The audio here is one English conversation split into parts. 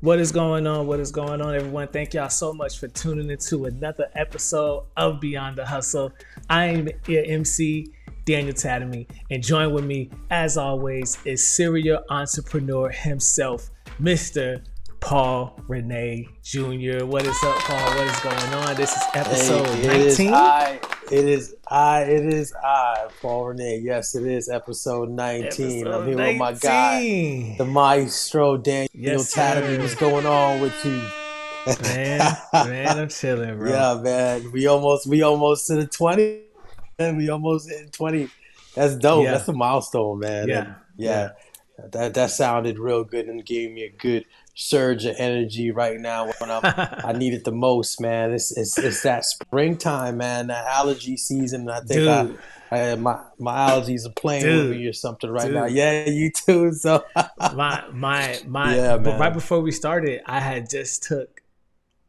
What is going on? What is going on, everyone? Thank y'all so much for tuning into another episode of Beyond the Hustle. I am your MC, Daniel Tatamy, and join with me, as always, is serial entrepreneur himself, Mr. Paul Renee Jr. What is up, Paul? What is going on? This is episode 19. It is I, Paul Renee. Yes, it is episode 19. I'm here with my guy, the maestro, Daniel Tatamy. What's going on with you? Man, I'm chilling, bro. Yeah, man. We almost to the 20. Man, we almost hit 20. That's dope. Yeah. That's a milestone, man. Yeah. That sounded real good and gave me a good surge of energy right now when I need it the most, man. It's that springtime, man. That allergy season. I think my allergies are playing with me or something right now. Yeah, you too. So my but right before we started, I had just took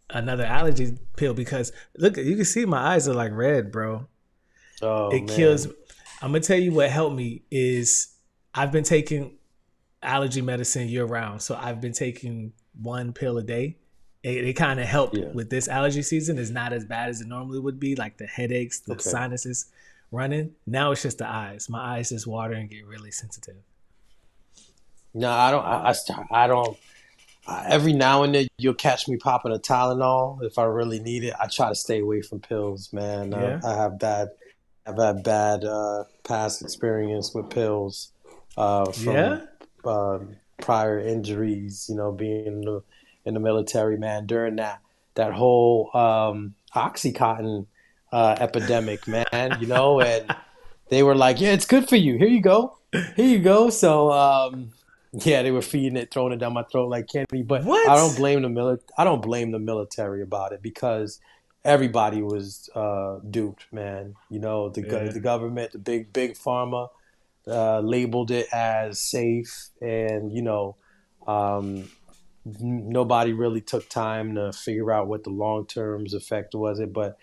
another allergy pill because look, you can see my eyes are like red, bro. Oh, it kills. I'm gonna tell you what helped me is I've been taking allergy medicine year round. So I've been taking one pill a day. It kind of helped with this allergy season. It's not as bad as it normally would be, like the headaches, the sinuses running. Now it's just the eyes. My eyes just water and get really sensitive. No, I don't. Every now and then you'll catch me popping a Tylenol if I really need it. I try to stay away from pills, man. I've had bad past experience with pills. Prior injuries, being in the military, man, during that whole Oxycontin epidemic, man, and they were like, yeah, it's good for you. Here you go. So, they were feeding it, throwing it down my throat like candy. But what? I don't blame the military about it because everybody was duped, man. The government, the big pharma, labeled it as safe, and nobody really took time to figure out what the long-term effect was it, but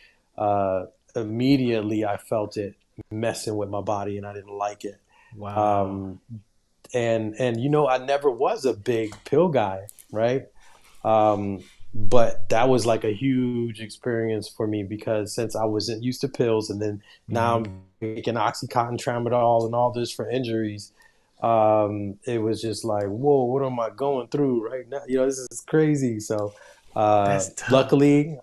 immediately I felt it messing with my body and I didn't like it. Wow. And I never was a big pill guy, right? But that was like a huge experience for me because since I wasn't used to pills and then now I'm taking Oxycontin, Tramadol, and all this for injuries, it was just like, whoa, what am I going through right now? This is crazy. So luckily,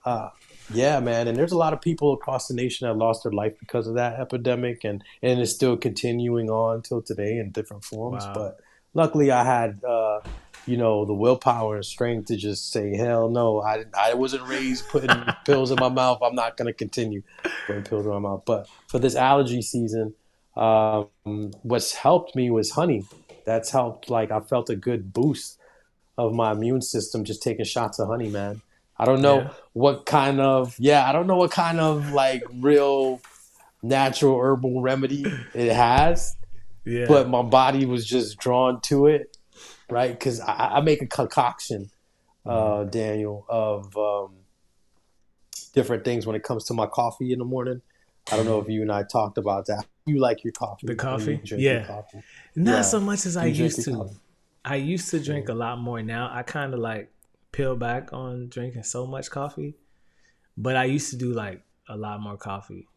man, and there's a lot of people across the nation that lost their life because of that epidemic, and it's still continuing on till today in different forms. Wow. But luckily I had the willpower and strength to just say, hell no, I wasn't raised putting pills in my mouth. I'm not going to continue putting pills in my mouth. But for this allergy season, what's helped me was honey. That's helped. Like, I felt a good boost of my immune system just taking shots of honey, man. I don't know what kind of like real natural herbal remedy it has, but my body was just drawn to it. Right, because I make a concoction, Daniel, of different things when it comes to my coffee in the morning. I don't know if you and I talked about that. You like your coffee? The coffee, your coffee? Not so much as I used to. Coffee? I used to drink a lot more. Now I kind of like peel back on drinking so much coffee, but I used to do like a lot more coffee.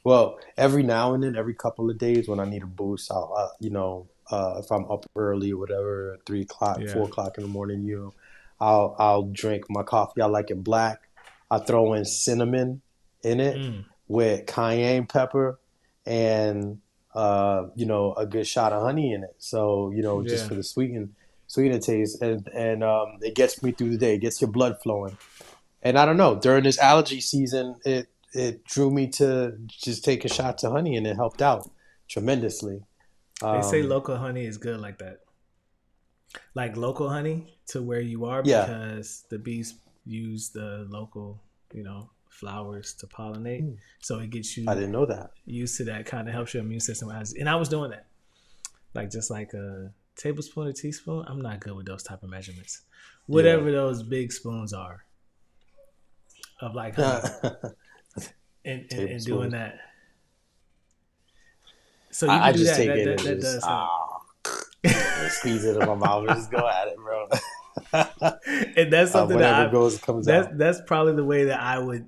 Well, every now and then, every couple of days, when I need a boost, I'll if I'm up early or whatever, at 3 o'clock, 4 o'clock in the morning, I'll drink my coffee. I like it black. I throw in cinnamon in it with cayenne pepper and a good shot of honey in it. So just for the sweetened taste, and it gets me through the day. It gets your blood flowing. And I don't know, during this allergy season, it drew me to just take a shot of honey, and it helped out tremendously. They say local honey is good like that. Like local honey to where you are because the bees use the local, flowers to pollinate. So it gets you. I didn't know that. Used to that, kind of helps your immune system. And I was doing that. Like just like a tablespoon or teaspoon. I'm not good with those type of measurements. Whatever those big spoons are of like honey. and doing that. So you can do just that. Take that it and does squeeze it in my mouth and just go at it, bro. And that's something that Whatever goes comes out. that's probably the way that I would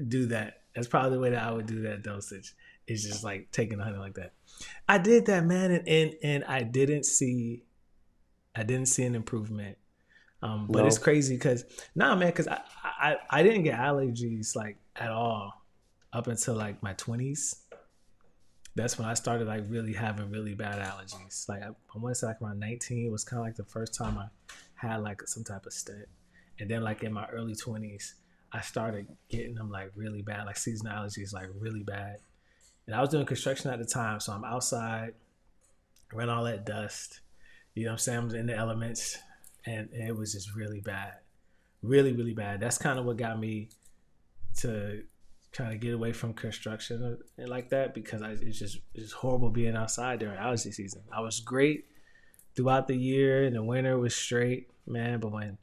do that. That's probably the way that I would do that dosage. It's just like taking honey like that. I did that, man, and I didn't see an improvement. But it's No. crazy because because I didn't get allergies like at all up until like my 20s. That's when I started like really having really bad allergies. Like I want to say like around 19 was kind of like the first time I had like some type of stint. And then like in my early 20s, I started getting them like really bad, like seasonal allergies, like really bad. And I was doing construction at the time, so I'm outside, around all that dust. You know what I'm saying? I'm in the elements, and it was just really bad, really, really bad. That's kind of what got me to kind of get away from construction and like that because it's horrible being outside during allergy season. I was great throughout the year, and the winter was straight, man. But when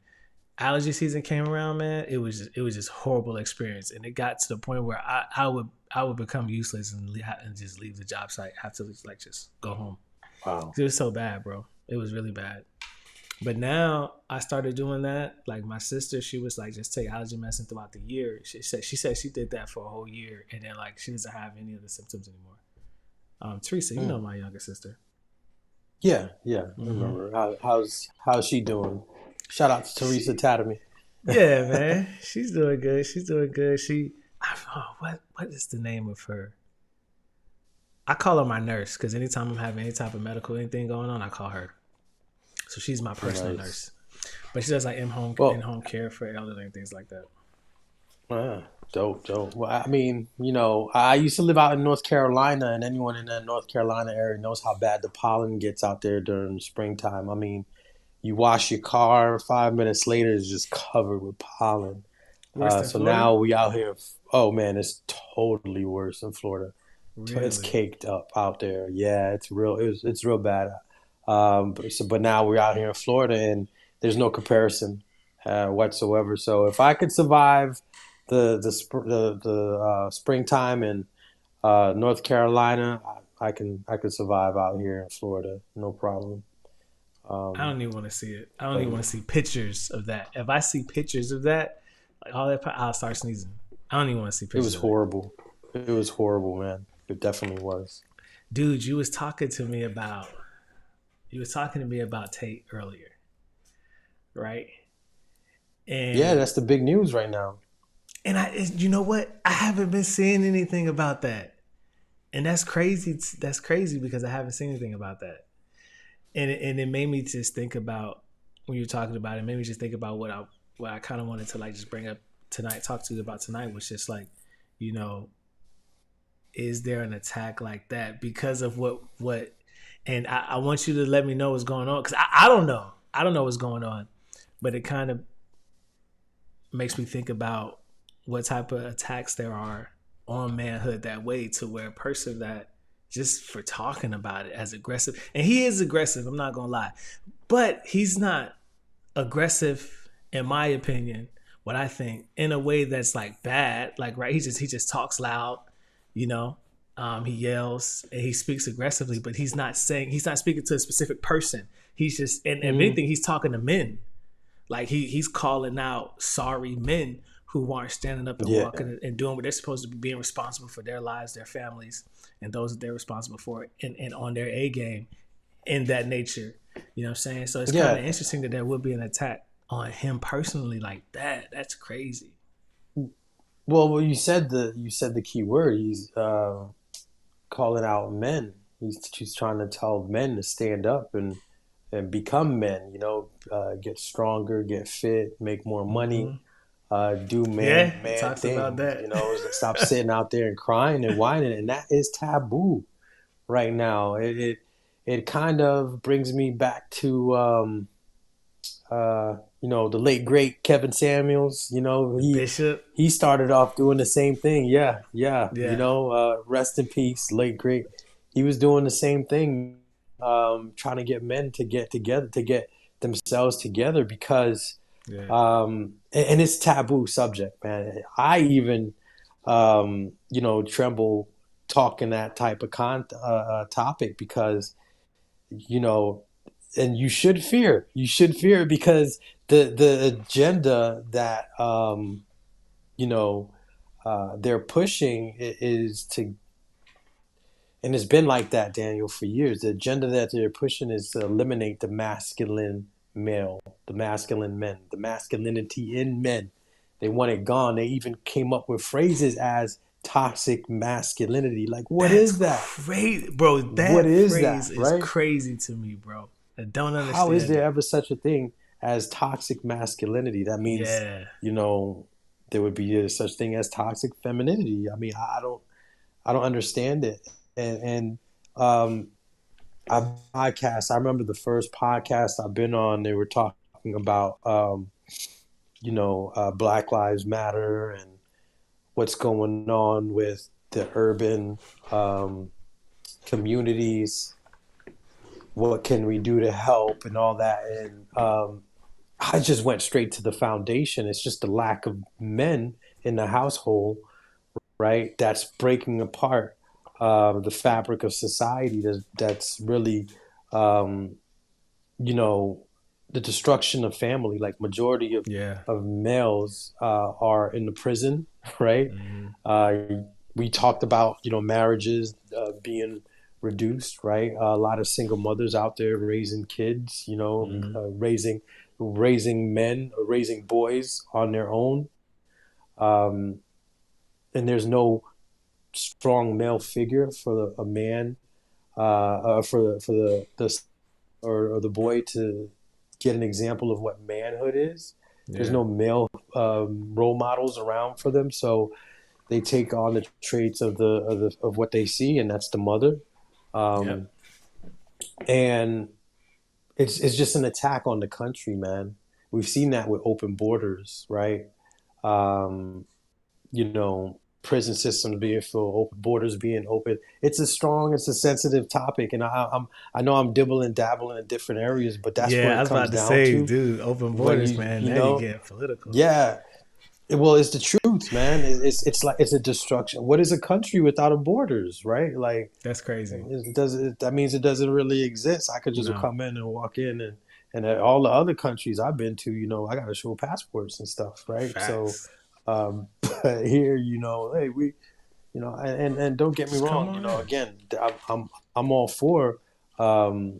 allergy season came around, man, it was just horrible experience, and it got to the point where I would become useless and just leave the job site, have to like just go home. Wow. It was so bad, bro. It was really bad. But now I started doing that. Like my sister, she was like, just take allergy medicine throughout the year. She said she did that for a whole year, and then like she doesn't have any of the symptoms anymore. Teresa, you know my younger sister. Yeah, yeah. I remember. How's she doing? Shout out to Teresa Tatamy. Yeah, man, she's doing good. She's doing good. What is the name of her? I call her my nurse because anytime I'm having any type of medical anything going on, I call her. So she's my personal nurse. But she does like in home care for elderly and things like that. Dope, dope. Well, I mean, I used to live out in North Carolina, and anyone in that North Carolina area knows how bad the pollen gets out there during springtime. I mean, you wash your car, 5 minutes later, it's just covered with pollen. Worse than So Florida? now we out here. Oh man, it's totally worse in Florida. It's Really? caked up out there. Yeah, it's real. It's real bad. But now we're out here in Florida, and there's no comparison whatsoever. So if I could survive the springtime in North Carolina, I could survive out here in Florida, no problem. I Um, don't even want to see it. I don't but even want to see pictures of that. If I see pictures of that, like all that, I'll start sneezing. I don't even want to see it was pictures of it. horrible. It was horrible, man. It definitely was. Dude, you was talking to me about Tate earlier, right? Yeah, And that's the big news right now. you know what? I haven't been seeing anything about that, and that's crazy. That's crazy because I haven't seen anything about that, and it made me just think about when you're talking about it. It made me just think about what I kind of wanted to like just bring up tonight, talk to you about tonight, was just like, you know, is there an attack like that because of what? And I want you to let me know what's going on because I don't know. I don't know what's going on, but it kind of makes me think about what type of attacks there are on manhood that way to where a person that just for talking about it as aggressive, and he is aggressive, I'm not gonna lie, but he's not aggressive in my opinion, what I think, in a way that's like bad, like right, he just talks loud, you know. He yells and he speaks aggressively, but he's not speaking to a specific person. He's just and if Hmm. anything, he's talking to men. Like he's calling out sorry men who aren't standing up and Yeah, walking and doing what they're supposed to be, being responsible for their lives, their families, and those that they're responsible for, and on their A game in that nature. You know what I'm saying? So it's kind yeah. of interesting that there would be an attack on him personally like that. That's crazy. Well, you said the key word. He's calling out men. He's trying to tell men to stand up and become men. Get stronger, get fit, make more money, Hmm. do Yeah, it man talks about things. that. Stop sitting out there and crying and whining, and that is taboo right now. It kind of brings me back to the late great Kevin Samuels. The bishop. He started off doing the same thing. Yeah, yeah. Yeah, Rest in peace, late great. He was doing the same thing, trying to get men to get together, to get themselves together because yeah. and it's taboo subject, man. I even tremble talking that type of topic because you know and you should fear because the agenda that you know they're pushing is to, and it's been like that, Daniel, for years. The agenda that they're pushing is to eliminate the masculine male, the masculine men, the masculinity in men. They want it gone. They even came up with phrases as toxic masculinity. Like, what That's is that? crazy, bro. What That is that, phrase is right? crazy to me, bro. I don't How is understand there it. ever such a thing as toxic masculinity? That means, Yeah, you know, there would be a such thing as toxic femininity. I mean, I don't understand it. And um, I podcast. I remember the first podcast I've been on. They were talking about Black Lives Matter and what's going on with the urban um, communities. What can we do to help and all that? And I just went straight to the foundation. It's just the lack of men in the household, right? That's breaking apart the fabric of society. That's really, um, you know, the destruction of family. Like majority yeah. of males are in the prison, right? Mhm. Uh, we talked about marriages being reduced, right? A lot of single mothers out there raising kids, Mhm. raising men, raising boys on their own, um, and there's no strong male figure for a man, for the or the boy to get an example of what manhood is. There's Yeah. no male role models around for them, so they take on the traits of what they see, and that's the mother. Yep. Um, and it's just an attack on the country, man. We've seen that with open borders, right? Um, prison systems being full, open borders being open. It's a sensitive topic, and I know I'm dibbling dabbling in different areas, but that's Yeah, what I it was comes about to down say, to dude, open when borders, you man. you Now you know getting political. yeah. Well, it's the truth, man. It's like it's a destruction. What is a country without a borders, right? Like That's crazy. that means it doesn't really exist. I could just No. come in and walk in, and at all the other countries I've been to, I got to show passports and stuff, right? So, Facts. but here, hey, and don't get me Just come wrong, on in. again, I'm all for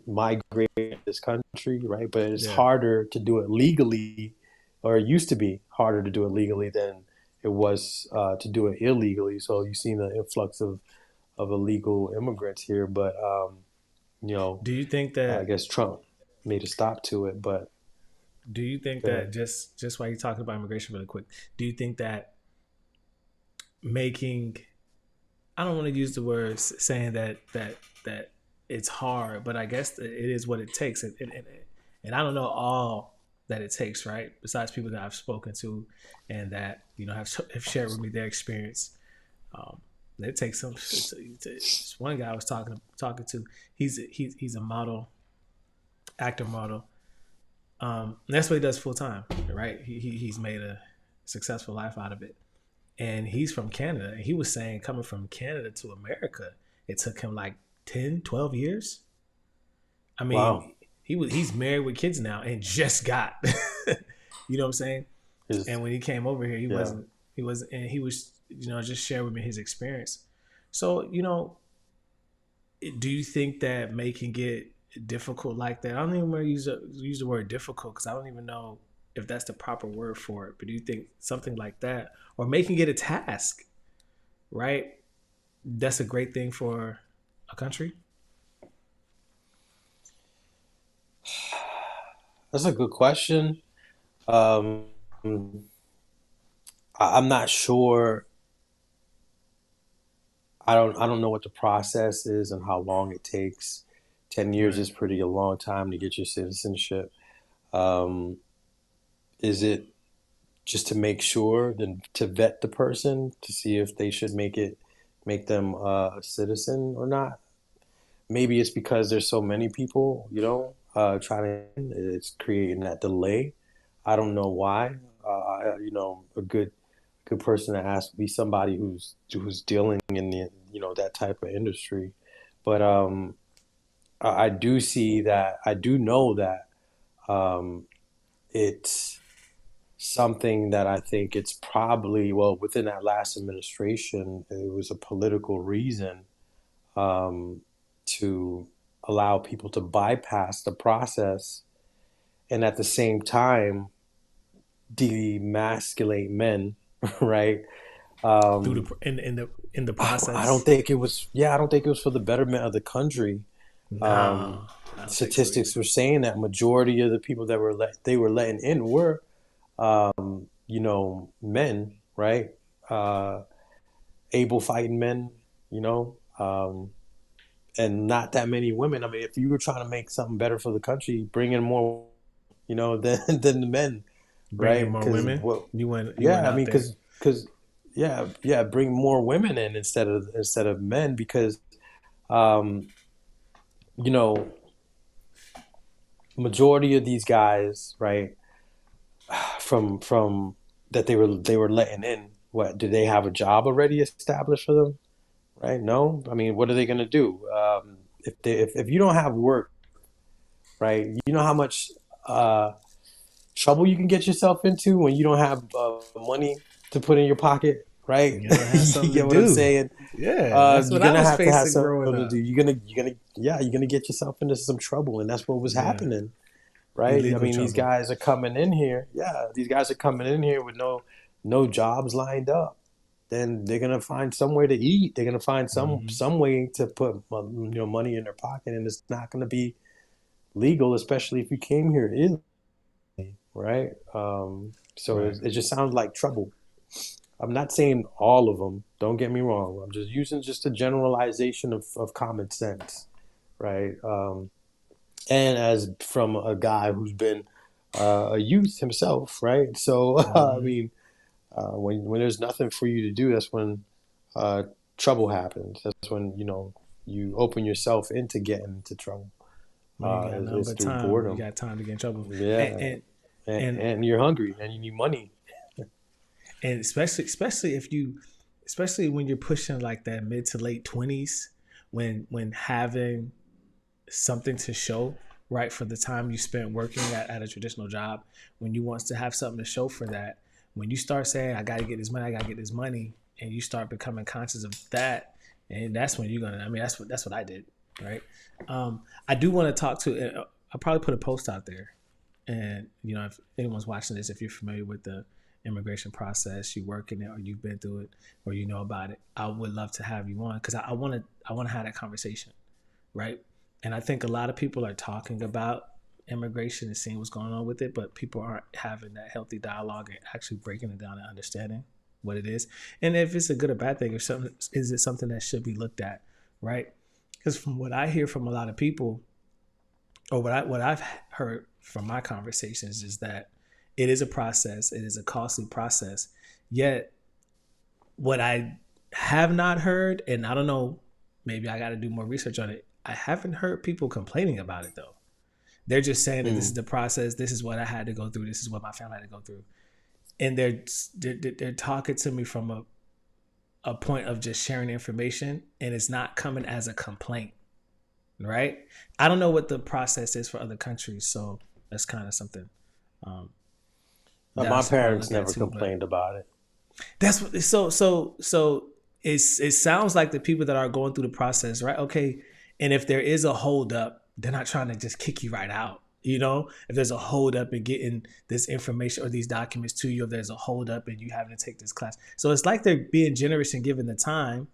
migrating to this country, right? But it's Yeah. harder to do it legally, or it used to be harder to do it legally than it was to do it illegally. So you've seen the influx of illegal immigrants here, but you know, Do you think I that guess Trump made a stop to it. But do you think uh, that just while you're talking about immigration really quick, do you think that making I don't want to use the words saying that it's hard, but I guess it is what it takes, and I don't know all that it takes, right? Besides people that I've spoken to, and that have shared with me their experience. Um, it takes some. It's one guy I was talking to. He's a model, actor model. And that's what he does full time, right? He's made a successful life out of it, and he's from Canada. And he was saying coming from Canada to America, it took him like 10, 12 years. I wow, mean, he's married with kids now and just got, you know what I'm saying? is And when he came over here, yeah. he was, and he was, just share with me his experience. So, do you think that making it difficult like that? I don't even want to use the word difficult because I don't even know if that's the proper word for it. But do you think something like that, or making it a task, right? That's a great thing for a country. That's a good question. Um, I'm not sure. I don't know what the process is and how long it takes. 10 years Right. is pretty a long time to get your citizenship. Um, is it just to make sure, then to vet the person to see if they should make them a citizen or not? Maybe it's because there's so many people, trying to, it's creating that delay. I don't know why. A good person to ask would be somebody who's dealing in that type of industry. But I do see that. I do know that um, it's something that I think it's probably, well, within that last administration, it was a political reason um, to allow people to bypass the process and at the same time demasculate men, right? through Um, the in the I don't process. think it was, yeah, I don't think it was for the betterment of the country. Um, No, I don't think so Statistics either. were saying that majority of the people that they were letting in were, men, right? Uh, Able fighting men, you know, and not that many women. I mean, if you were trying to make something better for the country, bring in more, than the men, Bringing right? more Because women. what? You went Yeah, I out mean, there. because yeah, bring more women in instead of men because um, you know, majority of these guys, right, from that they were letting in. What, do they have a job already established for them? Right? No. I mean, what are they going to do? If you don't have work, right? You know how much uh, trouble you can get yourself into when you don't have money to put in your pocket, right? You don't have You something to get what I'm do. saying? Yeah, that's You're what I gonna was have to have facing something growing to do. up. You're gonna get yourself into some trouble, and that's what was Yeah, happening, right? I illegal mean, these trouble. guys are coming in here. Yeah, these guys are coming in here with no jobs lined up. Then they're gonna find some way to eat. They're gonna find some Hmm. some way to put money in their pocket, and it's not gonna be legal, especially if you came here illegally, right? So Right. it just sounds like trouble. I'm not saying all of them. Don't get me wrong. I'm just using just a generalization of common sense, right? And as from a guy who's been a youth himself, right? So I Hmm. mean, when there's nothing for you to do, that's when uh, trouble happens. That's when you open yourself into getting into trouble. When you got nothing It's but through time, you boredom. got time to get in trouble, and Yeah, and and, and, and you're hungry and you need money. and especially if you, especially when you're pushing like that mid to late 20s, when having something to show, right, for the time you spent working at a traditional job, when you want to have something to show for that, when you start saying I gotta get this money, I gotta get this money, and you start becoming conscious of that, and that's when you're gonna, I mean, that's what I did, right? I do want to talk to, I'll probably put a post out there, and if anyone's watching this, if you're familiar with the immigration process, you work in it, or you've been through it, or you know about it, I would love to have you on, because I want to have that conversation, right? And I think a lot of people are talking about immigration and seeing what's going on with it, but people aren't having that healthy dialogue and actually breaking it down and understanding what it is, and if it's a good or bad thing, or something, is it something that should be looked at, right? Because from what I hear from a lot of people, or what I've heard from my conversations, is that it is a process, it is a costly process. Yet, what I have not heard, and I don't know, maybe I got to do more research on it. I haven't heard people complaining about it though. They're just saying that this is Mm. the process. This is what I had to go through. This is what my family had to go through, and they're talking to me from a point of just sharing information, and it's not coming as a complaint, right? I don't know what the process is for other countries, so that's kind of something um, that I My should probably parents look at never too. But complained about it. that's what. So it sounds like the people that are going through the process, right? Okay, and if there is a hold up, they're not trying to just kick you right out. If there's a hold up in getting this information or these documents to you, if there's a hold up and you having to take this class, so it's like they're being generous and giving the time,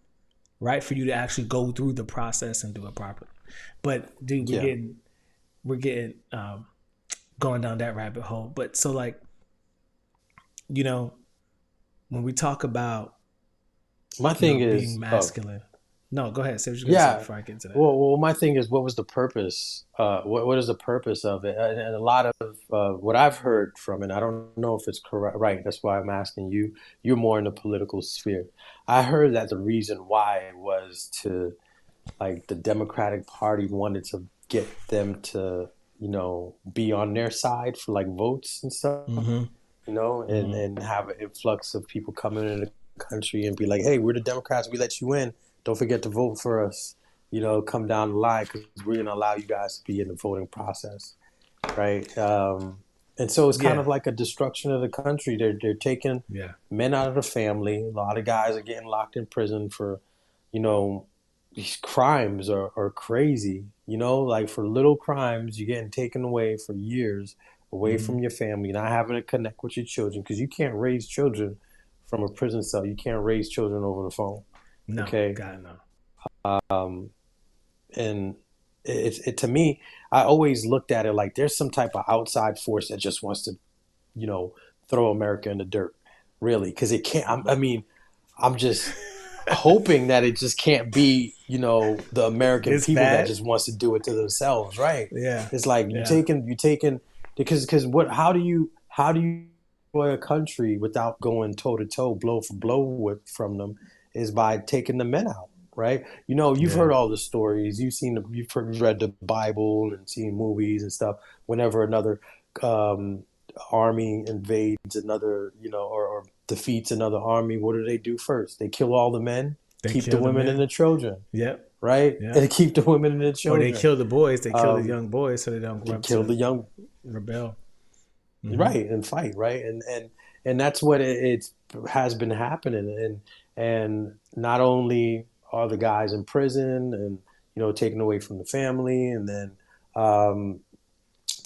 right, for you to actually go through the process and do it properly. But dude, we're Yeah. getting we're getting going down that rabbit hole. But so like you know when we talk about My thing being is, masculine. No, go ahead. Say what you're gonna say yeah. before I get into that. Well, my thing is, what was the purpose? What is the purpose of it? And a lot of what I've heard from it, I don't know if it's correct, right? That's why I'm asking you. You're more in the political sphere. I heard that the reason why was to, like, the Democratic Party wanted to get them to, be on their side for like votes and stuff, Mm-hmm. and Mm-hmm. and have an influx of people coming into the country and be like, hey, we're the Democrats, we let you in. Don't forget to vote for us. come down the line because we're going to allow you guys to be in the voting process, right? And so it's kind of like a destruction of the country. They're taking men out of the family. A lot of guys are getting locked in prison for, these crimes are crazy. Like for little crimes, you're getting taken away for years, away from your family, not having to connect with your children because you can't raise children from a prison cell. You can't raise children over the phone. No, okay, God no. And to me, I always looked at it like there's some type of outside force that just wants to, throw America in the dirt, really, because it can't. I'm just hoping that it just can't be, the American people that just wants to do it to themselves, right? Yeah, it's like you taking because how do you destroy a country without going toe to toe, blow for blow from them is by taking the men out. Right, you've heard all the stories. You've read the Bible and seen movies and stuff. Whenever another army invades another, or defeats another army, what do they do first? They kill all the men, keep the women and the children. Yep. Right, and keep the women and the children. Or they kill the boys. They kill the young boys so they don't kill the young rebel. Right, and fight. Right, and that's what it has been happening. And not only are the guys in prison and taken away from the family, and then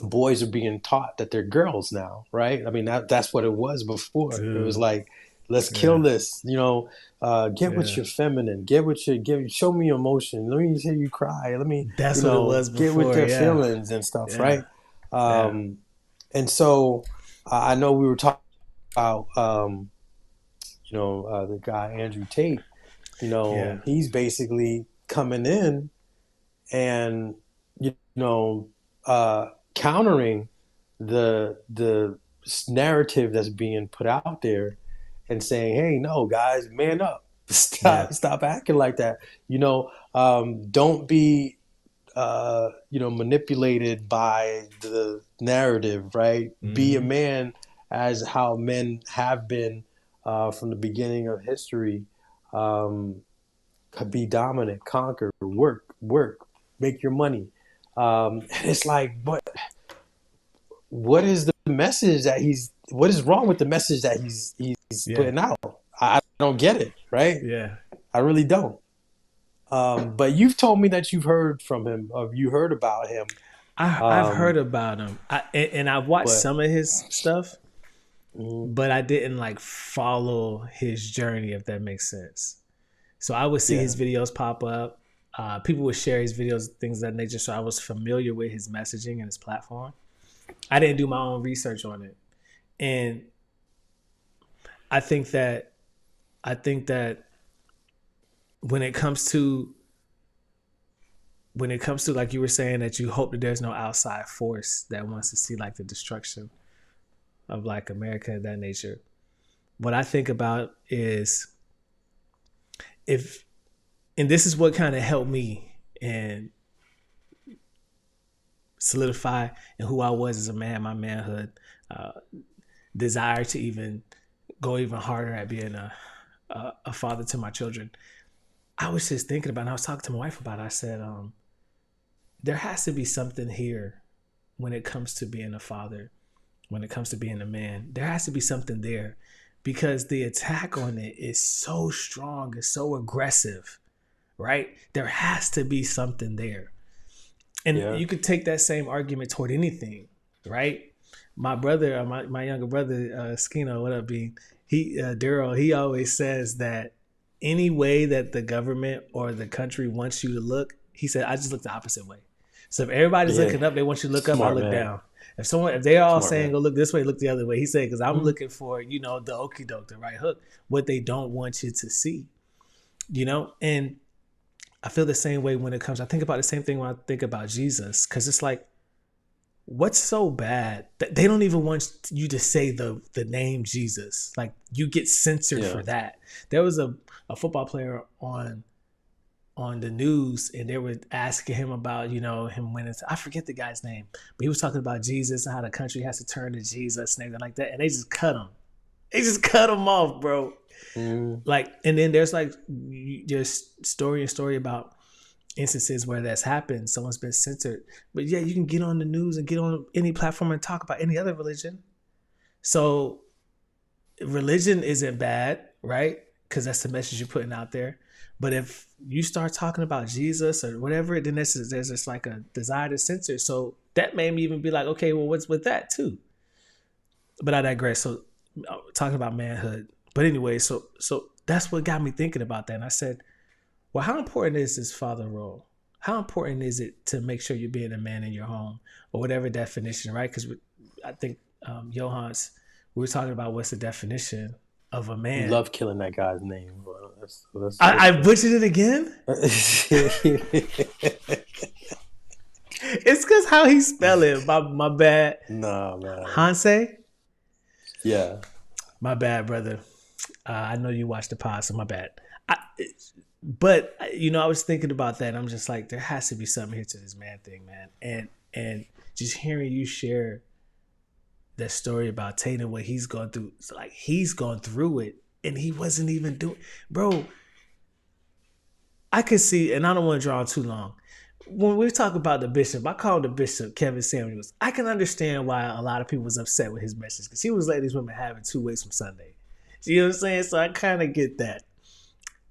boys are being taught that they're girls now, right? I mean that's what it was before. Dude. It was like, let's kill this, get with your feminine, show me emotion, let me hear you cry, let me that's what it was before, get with their feelings and stuff, right? And so I know we were talking about the guy Andrew Tate. He's basically coming in and, countering the narrative that's being put out there and saying, hey, no, guys, man up. Stop acting like that. Don't be, manipulated by the narrative, right? Mm-hmm. Be a man as how men have been from the beginning of history. Be dominant, conquer, work, make your money. And it's like, what is the message that what is wrong with the message that he's putting out? I don't get it, right? Yeah. I really don't. But you've told me that you've heard from him, or you heard about him. I've heard about him. I've watched some of his stuff, but I didn't follow his journey, if that makes sense. So I would see his videos pop up. People would share his videos, things of that nature. So I was familiar with his messaging and his platform. I didn't do my own research on it. And I think that when it comes to like you were saying, that you hope that there's no outside force that wants to see the destruction of America and that nature. What I think about is and this is what kind of helped me and solidify in who I was as a man, my manhood, desire to even go even harder at being a father to my children. I was just thinking about it, and I was talking to my wife about it. I said, there has to be something here when it comes to being a father, when it comes to being a man. There has to be something there, because the attack on it is so strong, it's so aggressive, right? There has to be something there. And you could take that same argument toward anything, right? My brother, my younger brother, Skino, what up, B? Daryl, he always says that any way that the government or the country wants you to look, he said, I just look the opposite way. So if everybody's looking up, they want you to look up, I look down. If they're all saying, go look this way, look the other way, he said, because I'm looking for, the okie doke, the right hook, what they don't want you to see, and I feel the same way when it comes, I think about the same thing when I think about Jesus, because it's like, what's so bad that they don't even want you to say the name Jesus? Like, you get censored for that. There was a football player on the news, and they were asking him about, him winning. I forget the guy's name, but he was talking about Jesus and how the country has to turn to Jesus and everything like that. And they just cut him. They just cut him off, bro. And then there's story about instances where that's happened. Someone's been censored, but yeah, you can get on the news and get on any platform and talk about any other religion. So religion isn't bad, right? Because that's the message you're putting out there. But if you start talking about Jesus or whatever, then there's just like a desire to censor. So that made me even be like, okay, well, what's with that too? But I digress. So talking about manhood. But anyway, so that's what got me thinking about that. And I said, well, how important is this father role? How important is it to make sure you're being a man in your home or whatever definition, right? Because I think Johan's, we were talking about what's the definition of a You man. love killing that guy's name. Bro. I butchered it again. It's because how he spell it. My bad. Nah, man. Hanse? Yeah. My bad, brother. I know you watched the pod, so my bad. But I was thinking about that. And I'm just like, there has to be something here to this man thing, man. And just hearing you share that story about Tate and what he's gone through, it's like he's gone through it, and he wasn't even doing, bro. I could see, and I don't want to draw on too long. When we talk about the bishop, I call the bishop Kevin Samuels. I can understand why a lot of people was upset with his message because he was letting these women have it 2 ways from Sunday. You know what I'm saying? So I kind of get that.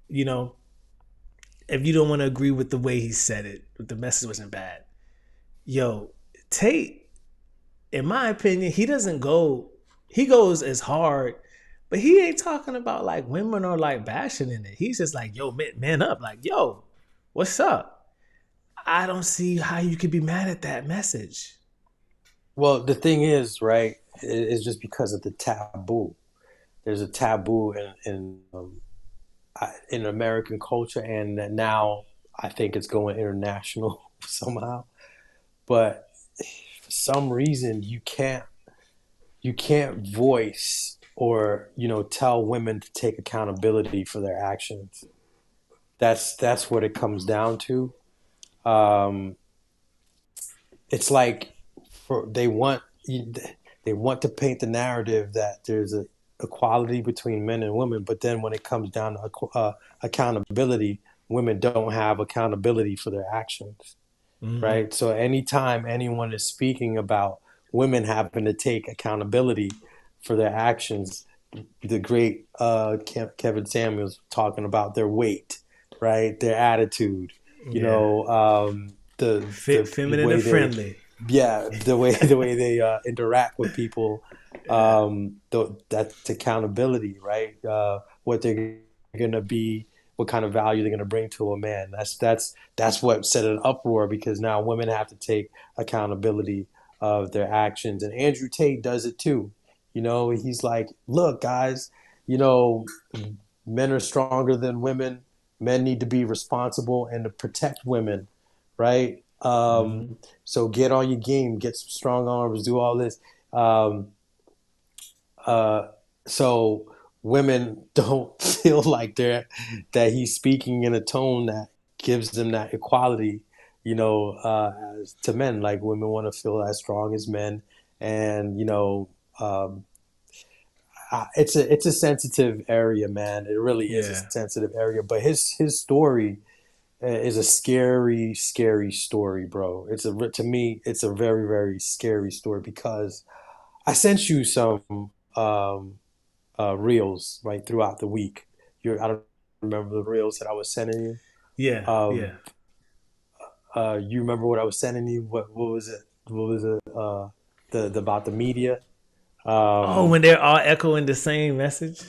If you don't want to agree with the way he said it, the message wasn't bad. Yo, Tate, in my opinion, he goes as hard, but he ain't talking about like women or like bashing in it. He's just like, yo, man up. Like, yo, what's up? I don't see how you could be mad at that message. Well, the thing is, right, it's just because of the taboo. There's a taboo in American culture, and now I think it's going international somehow. But for some reason, you can't voice or tell women to take accountability for their actions. That's what it comes down to. Um, it's like they want to paint the narrative that there's a equality between men and women, but then when it comes down to accountability, women don't have accountability for their actions, Mm-hmm. right? So anytime anyone is speaking about women having to take accountability for their actions, the great Kevin Samuels talking about their weight, right? Their attitude, Yeah. the Feminine way and they friendly. yeah, the way they interact with people, Yeah. that's accountability, right? What they're gonna be, what kind of value they're gonna bring to a man. That's what set an uproar because now women have to take accountability of their actions, and Andrew Tate does it too. He's like, look, guys, you know, men are stronger than women. Men need to be responsible and to protect women, right? Mm-hmm. So get on your game, get some strong arms, do all this. Um, uh, so women don't feel like that he's speaking in a tone that gives them that equality, as to men. Like women want to feel as strong as men, and um, it's a sensitive area, man. It really is a Yeah. sensitive area. But his story is a scary, scary story, bro. To me, it's a very, very scary story because I sent you some reels right throughout the week. I don't remember the reels that I was sending you. Yeah. Um, Yeah. you remember what I was sending you? What was it? What was it? The about the media. Oh, Um, when they're all echoing the same message.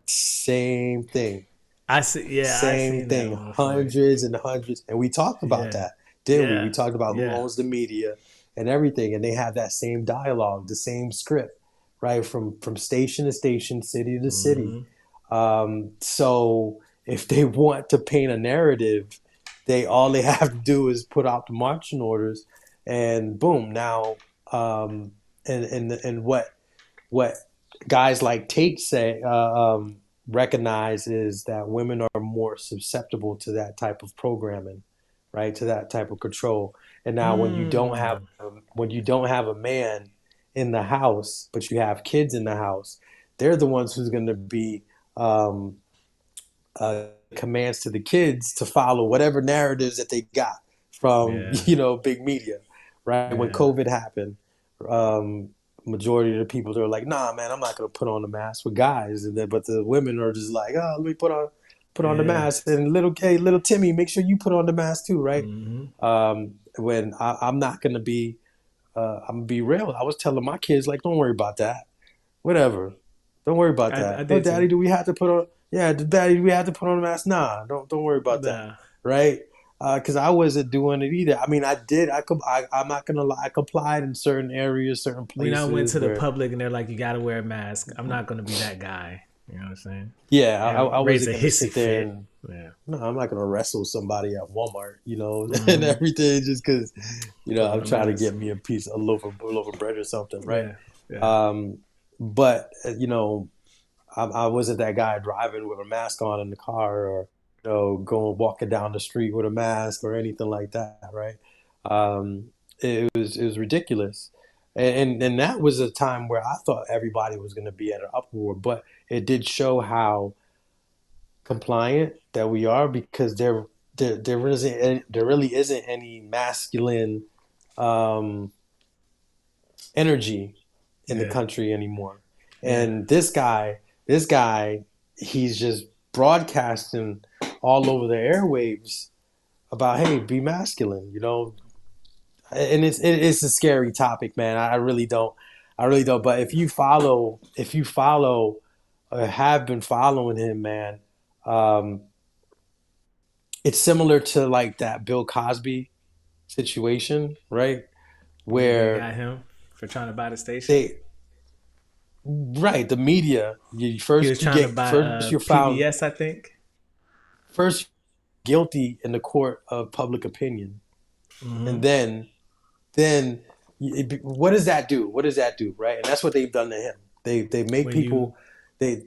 Same thing. I see. Yeah, I Same seen that thing. one before. Hundreds and hundreds. And we talked about Yeah. that, didn't we? We Yeah. talked about who Yeah. owns the media and everything. And they have that same dialogue, the same script, right? From station to station, city to city. Mm-hmm. So if they want to paint a narrative, all they have to do is put out the marching orders, and boom. Now, and what guys like Tate say recognize is that women are more susceptible to that type of programming, right? To that type of control. And now Mm. when you don't have a man in the house, but you have kids in the house, they're the ones who's going to be um, commands to the kids to follow whatever narratives that they got from Yeah. big media, right? When Yeah. COVID happened, majority of the people they were like, "Nah, man, I'm not gonna put on the mask for guys," but the women are just like, "Oh, let me put on the Yeah. mask." And little Timmy, make sure you put on the mask too, right? Hmm. When I'm not gonna be, I'm gonna be real. I was telling my kids like, "Don't worry about that. Whatever. Don't worry about I that. Oh, did daddy, too. do we have to put on? Yeah, daddy, do we have to put on a mask? Nah, don't worry about that, Nah. right? Because I wasn't doing it either. I mean, I did. I'm not gonna lie. I complied in certain areas, certain When I went places to the where, public and they're like, you got to wear a mask, I'm not going to be that guy. You know what I'm saying? yeah, I And raise wasn't a gonna hissy sit there fit. and Yeah. no, I'm not gonna wrestle somebody at Walmart, and Hmm. everything just because, Put on I'm a trying to get mask. me a loaf of bread or something, right? Yeah. Yeah. But I wasn't that guy driving with a mask on in the car or going walking down the street with a mask or anything like that, right? It was ridiculous, and that was a time where I thought everybody was going to be at an uproar, but it did show how compliant that we are because there really isn't any masculine um, energy in the Yeah. country anymore. Yeah. And this guy, he's just broadcasting all over the airwaves about, hey, be masculine. And it's a scary topic, man. I really don't. But if you follow or have been following him, man, um, it's similar to like that Bill Cosby situation, right? When they Where got him for trying to buy the station. they right, the media. You He was first you trying to get buy first you're found PBS, I think. first guilty in the court of public opinion, Hmm. and then what does that do? What does that do, right? And that's what they've done to him. They make When you people they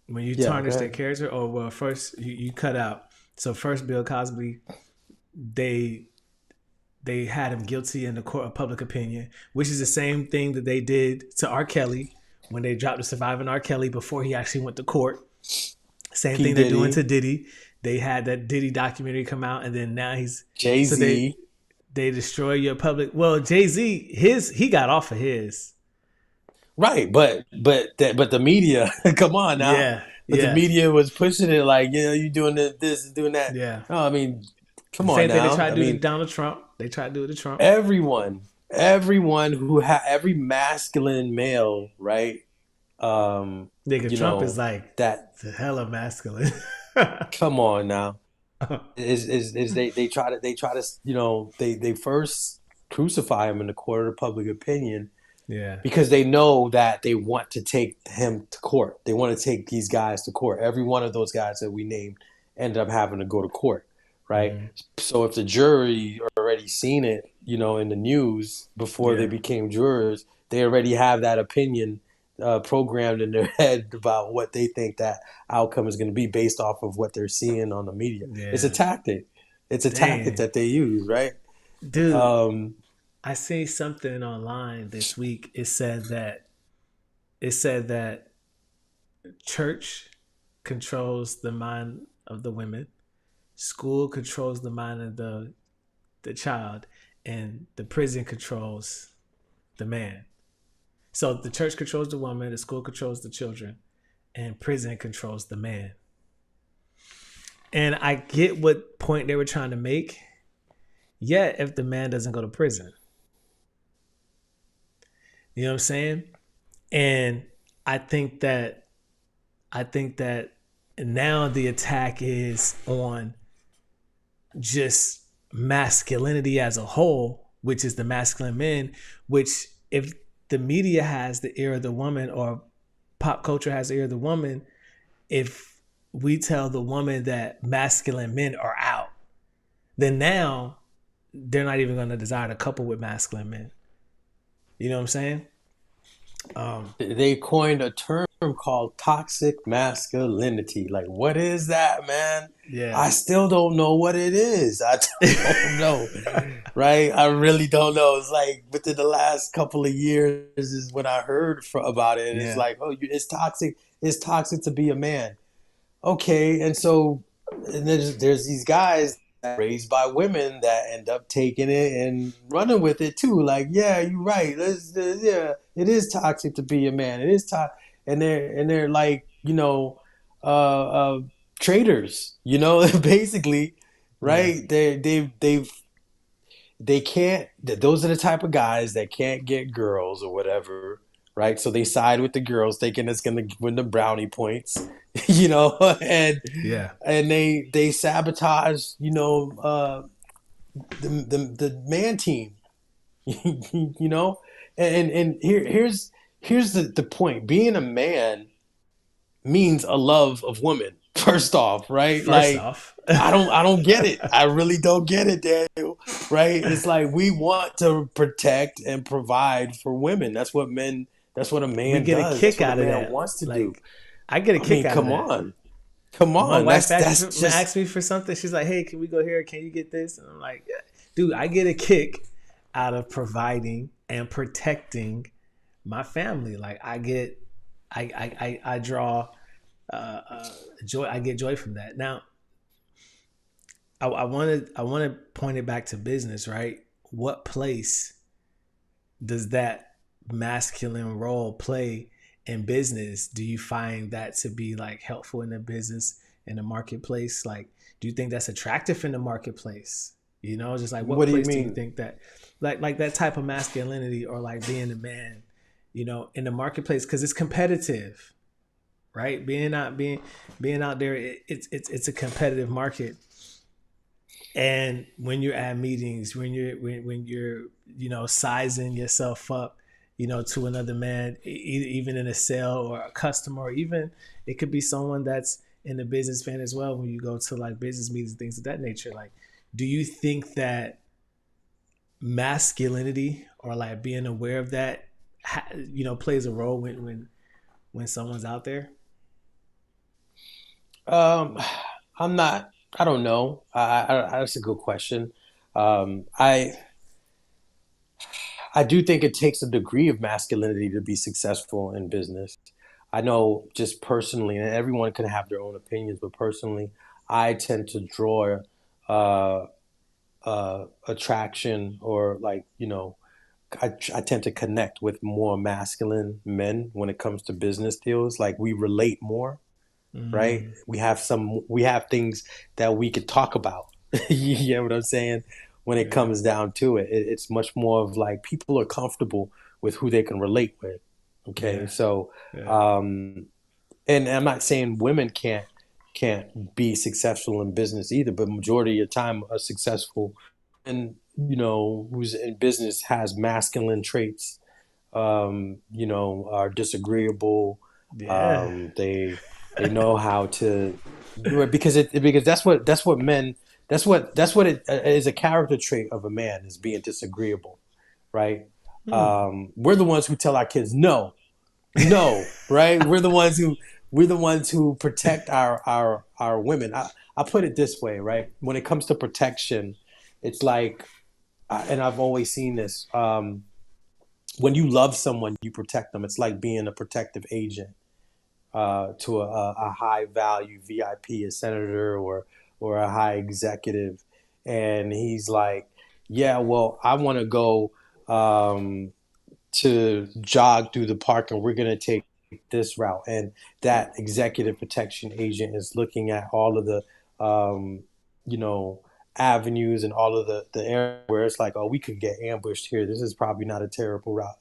yeah, go tarnish their ahead. character, or well, first you cut out. So first, Bill Cosby, they they had him guilty in the court of public opinion, which is the same thing that they did to R. Kelly when they dropped the surviving R. Kelly before he actually went to court. Same P thing they're doing Diddy, to Diddy. They had that Diddy documentary come out, and then now he's Jay so Z, they destroy your public. Well, Jay-Z, he got off of his. right? But the media, come on now. Yeah, But the yeah, media was pushing it like, you doing this and doing that. yeah. No, I mean, The come on same thing they now. tried I to do to mean, Donald Trump. They tried to do it to Trump. everyone every masculine male, right? Um, Nigga, you Trump is know like that. the hella masculine. Come on now. Is they try to they first crucify him in the court of public opinion Yeah, because they know that they want to take him to court. They want to take these guys to court. Every one of those guys that we named ended up having to go to court, right? mm, So if the jury already seen it, in the news before they yeah, became jurors, they already have that opinion programmed in their head about what they think that outcome is going to be based off of what they're seeing on the media. It's a yeah. tactic. It's a tactic Damn, that they use, right? dude. Um, I see something online this week. It said that church controls the mind of the women, school controls the mind of the child, and the prison controls the man. So the church controls the woman, the school controls the children, and prison controls the man. And I get what point they were trying to make. Yet, if the man doesn't go to prison, you know what I'm saying? And I think that I think that now the attack is on just masculinity as a whole, which is the masculine men, which if the media has the ear of the woman or pop culture has the ear of the woman, if we tell the woman that masculine men are out, then now they're not even going to desire to couple with masculine men. You know what I'm saying? they coined a term called toxic masculinity. Like, what is that, man? Yeah. I still don't know what it is. I don't know, right? I really don't know. It's like within the last couple of years is when I heard about it. It's Yeah. like, oh, it's toxic. It's toxic to be a man. okay, and so and there's these guys that are raised by women that end up taking it and running with it too. Like, yeah, you're right. Yeah, it is toxic to be a man. It is toxic, and they're like, traders. Basically, Yeah. right? They can't. Those are the type of guys that can't get girls or whatever, right? So they side with the girls, thinking it's gonna win the brownie points, and Yeah. they sabotage, the man team, you know, and here's the point: being a man means a love of women. First off, right? First Like off, I don't get it. I really don't get it, Daniel. Right? It's like we want to protect and provide for women. That's what a we man get a does. That's kick what a out of man that. wants to do. Like, I get a I kick mean, out of come that. on. Come My on. wife That's just asks me for something. She's like, "Hey, can we go here? Can you get this?" And I'm like, yeah. "Dude, I get a kick out of providing and protecting my family. Like, I draw joy. I get joy from that. Now, I want to point it back to business, right? What place does that masculine role play in business? Do you find that to be like helpful in the business in the marketplace? Like, do you think that's attractive in the marketplace? Just like what what do you place do you mean? think that like that type of masculinity or like being a man, in the marketplace because it's competitive, right? Being out there, it's a competitive market. And when you're at meetings, when you're sizing yourself up, to another man, even in a sale or a customer, or even it could be someone that's in the business fan as well. When you go to like business meetings, things of that nature, like, do you think that masculinity or like being aware of that, plays a role when someone's out there? Um, I'm not. I don't know. That's a good question. Um, I I do think it takes a degree of masculinity to be successful in business. I know just personally, and everyone can have their own opinions, but personally, I tend to draw uh, attraction or like, I tend to connect with more masculine men when it comes to business deals. Like we relate more, right? Mm, We have things that we could talk about. You get what I'm saying? When it yeah, comes down to it, it's much more of like people are comfortable with who they can relate with. Okay, yeah, so yeah. um, and I'm not saying women can't be successful in business either, but majority of the time, a successful and who's in business has masculine traits. Are disagreeable. Yeah. They know how to because that's what men that's what it is a character trait of a man is being disagreeable, right? Hmm. We're the ones who tell our kids no, no, right? We're the ones who protect our women. I put it this way, right? When it comes to protection, it's like, and I've always seen this. When you love someone, you protect them. It's like being a protective agent to a high value VIP, a senator or a high executive, and he's like, yeah, well, I want to go um, to jog through the park, and we're gonna take this route, and that executive protection agent is looking at all of the um, you know avenues and all of the areas where it's like, oh, we could get ambushed here. This is probably not a terrible route,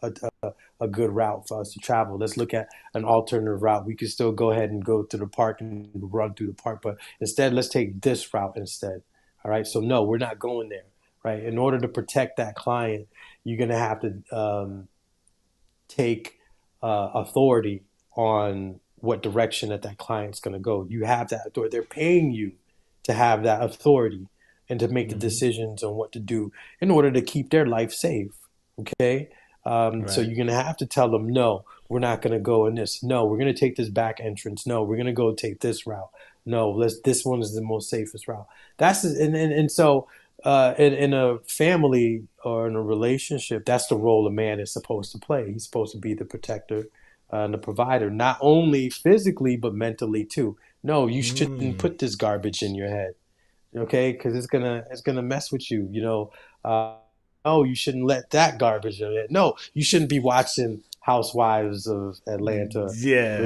a good route for us to travel. Let's look at an alternative route. We could still go ahead and go to the park and run through the park, but instead, let's take this route instead. All right. So no, we're not going there. Right. In order to protect that client, you're gonna have to take authority on what direction that client's going to go. You have that authority. They're paying you to have that authority and to make the Hmm. decisions on what to do in order to keep their life safe. Okay. So Right. you're going to have to tell them, no, we're not going to go in this. No, we're going to take this back entrance. No, we're going to go take this route. No, this one is the most safest route. And so in a family or in a relationship, that's the role a man is supposed to play. He's supposed to be the protector and the provider, not only physically but mentally too. No, you shouldn't Mm. put this garbage in your head, okay? Because it's gonna mess with you. Oh, you shouldn't let that garbage in it. No, you shouldn't be watching Housewives of Atlanta, Real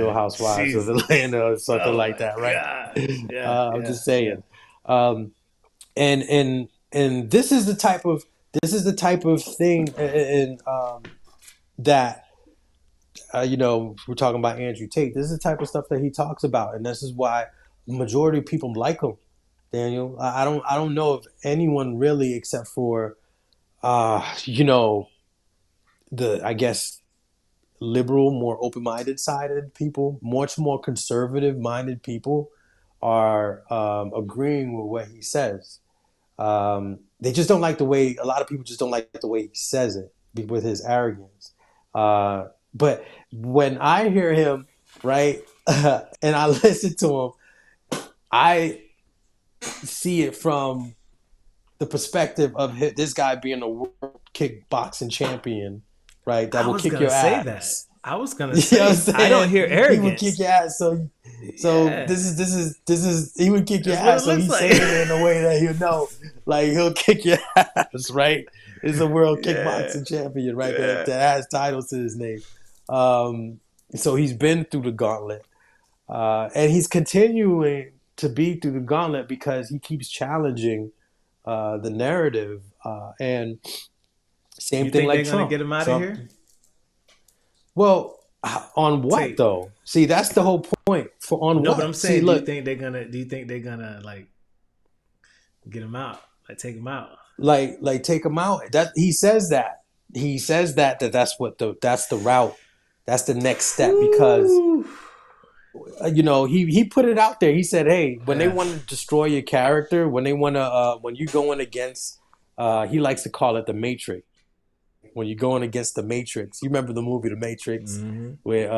Yeah, Housewives of Jesus. Atlanta, or something Oh like my that, right? God. Yeah, I'm yeah, just yeah. saying. Um, and this is the type of thing, and that we're talking about Andrew Tate. This is the type of stuff that he talks about, and this is why the majority of people like him. Daniel, I don't know of anyone really except for the I guess liberal, more open-minded sided people, much more conservative-minded people are agreeing with what he says. They just don't like the way a lot of people just don't like the way he says it with his arrogance. But when I hear him, right, and I listen to him, I see it from the perspective of this guy being a world kickboxing champion, right? That I will was kick gonna your say that. ass. I was gonna You know what I'm say I don't saying? hear He would kick arrogance. your ass. So Yeah, this is he would kick your that's what it ass. So looks he's like. saying it in a way that like he'll kick your ass, right? Is a world Yeah, kickboxing champion, right? That yeah. that has titles to his name. So he's been through the gauntlet, and he's continuing to be through the gauntlet because he keeps challenging the narrative. And same You thing think like they're gonna Trump. get him out of Trump. here? Well, on what Tate. though? See, that's the whole point. For on No, but I'm what? See, saying, do you look, think they're gonna? Do you think they're gonna like get him out, like take him out? like take him out. That he says that's the route. That's the next step because Whew. he put it out there. He said, "Hey, when they Yeah. want to destroy your character, when they want to when you going against he likes to call it the Matrix. When you're going against the Matrix, you remember the movie The Matrix, Mm-hmm. where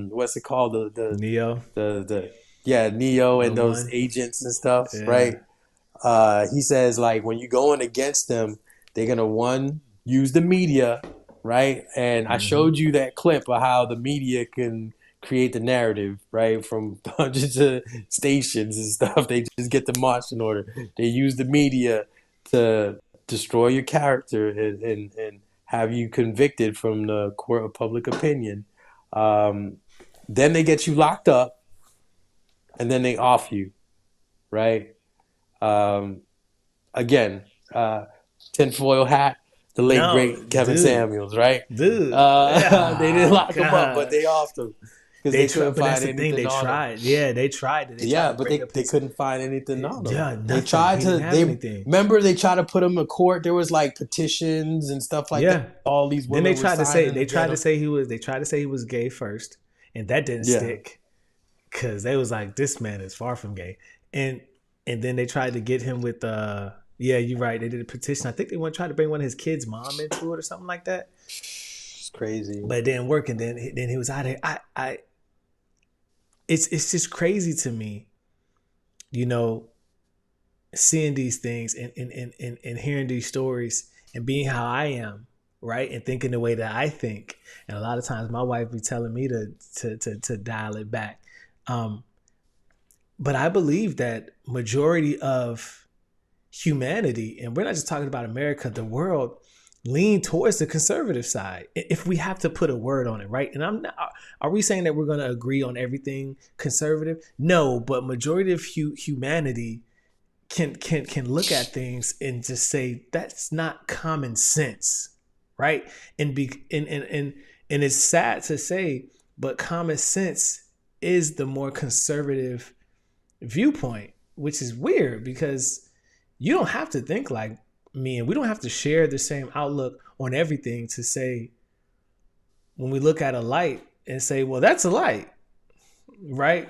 what's it called Neo, the yeah Neo the and those one. agents and stuff, Yeah. right? He says like when you're going against them, they're gonna one use the media, right? And I Mm-hmm. showed you that clip of how the media can create the narrative, right? From hundreds of stations and stuff, they just get the march in order. They use the media to destroy your character and have you convicted from the court of public opinion. Um, then they get you locked up, and then they off you, right? Um, again, tinfoil hat, the late No, great Kevin dude, Samuels, right? dude. They didn't Yeah, lock him up, but God. they offed him because They they tried, couldn't but that's find the thing. anything They on him. tried. Yeah, they tried it. They tried Yeah, to but bring up they his. couldn't find anything on him. Yeah, They nothing. tried He didn't to have they anything. remember they tried to put him in court. There was like petitions and stuff like that. Yeah. All these Then they women were tried to say signing to they get tried to him. say he was they tried to say he was gay first, and that didn't Yeah, stick because they was like, this man is far from gay, and then they tried to get him with yeah, you're right. They did a petition. I think they want to try to bring one of his kids' mom into it or something like that, it's crazy. but it didn't work. And then he was out of here. It's just crazy to me, you know, seeing these things and hearing these stories and being how I am, right? And thinking the way that I think. And a lot of times my wife be telling me to dial it back. But I believe that majority of humanity, and we're not just talking about America, the world lean towards the conservative side. If we have to put a word on it, right? And I'm not, are we saying that we're going to agree on everything conservative? No, but majority of humanity can look at things and just say that's not common sense, right? And it's sad to say, but common sense is the more conservative viewpoint, which is weird because you don't have to think like me, and we don't have to share the same outlook on everything to say when we look at a light and say, well, that's a light, right?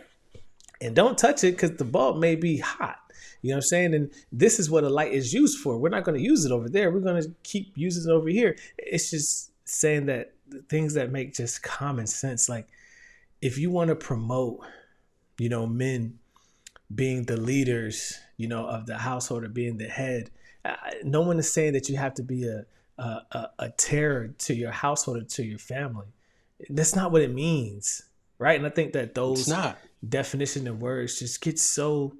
And don't touch it because the bulb may be hot. You know what I'm saying? And this is what a light is used for. We're not going to use it over there. We're going to keep using it over here. It's just saying that the things that make just common sense. Like if you want to promote, men being the leaders, of the household or being the head, no one is saying that you have to be a terror to your household or to your family. That's not what it means, right? And I think that It's those not. definition of words just gets so,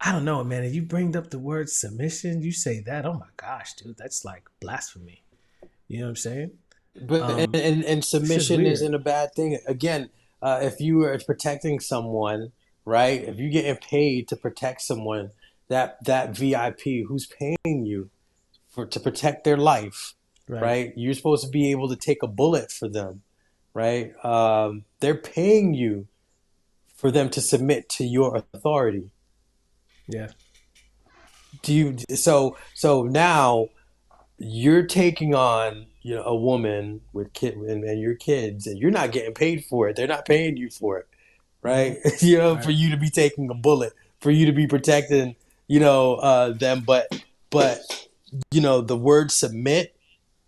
I don't know, man. And you bring up the word submission, you say that, oh my gosh, dude, that's like blasphemy. You know what I'm saying? But and It's just submission weird. isn't a bad thing. Again, if you are protecting someone, right? If you're getting paid to protect someone, that VIP who's paying you for to protect their life, Right. right? You're supposed to be able to take a bullet for them, right? They're paying you for them to submit to your authority. Yeah. Do you so now you're taking on a woman with kid and your kids, and you're not getting paid for it. They're not paying you for it, Mm-hmm. right? For Right. you to be taking a bullet, for you to be protecting, them. But the word submit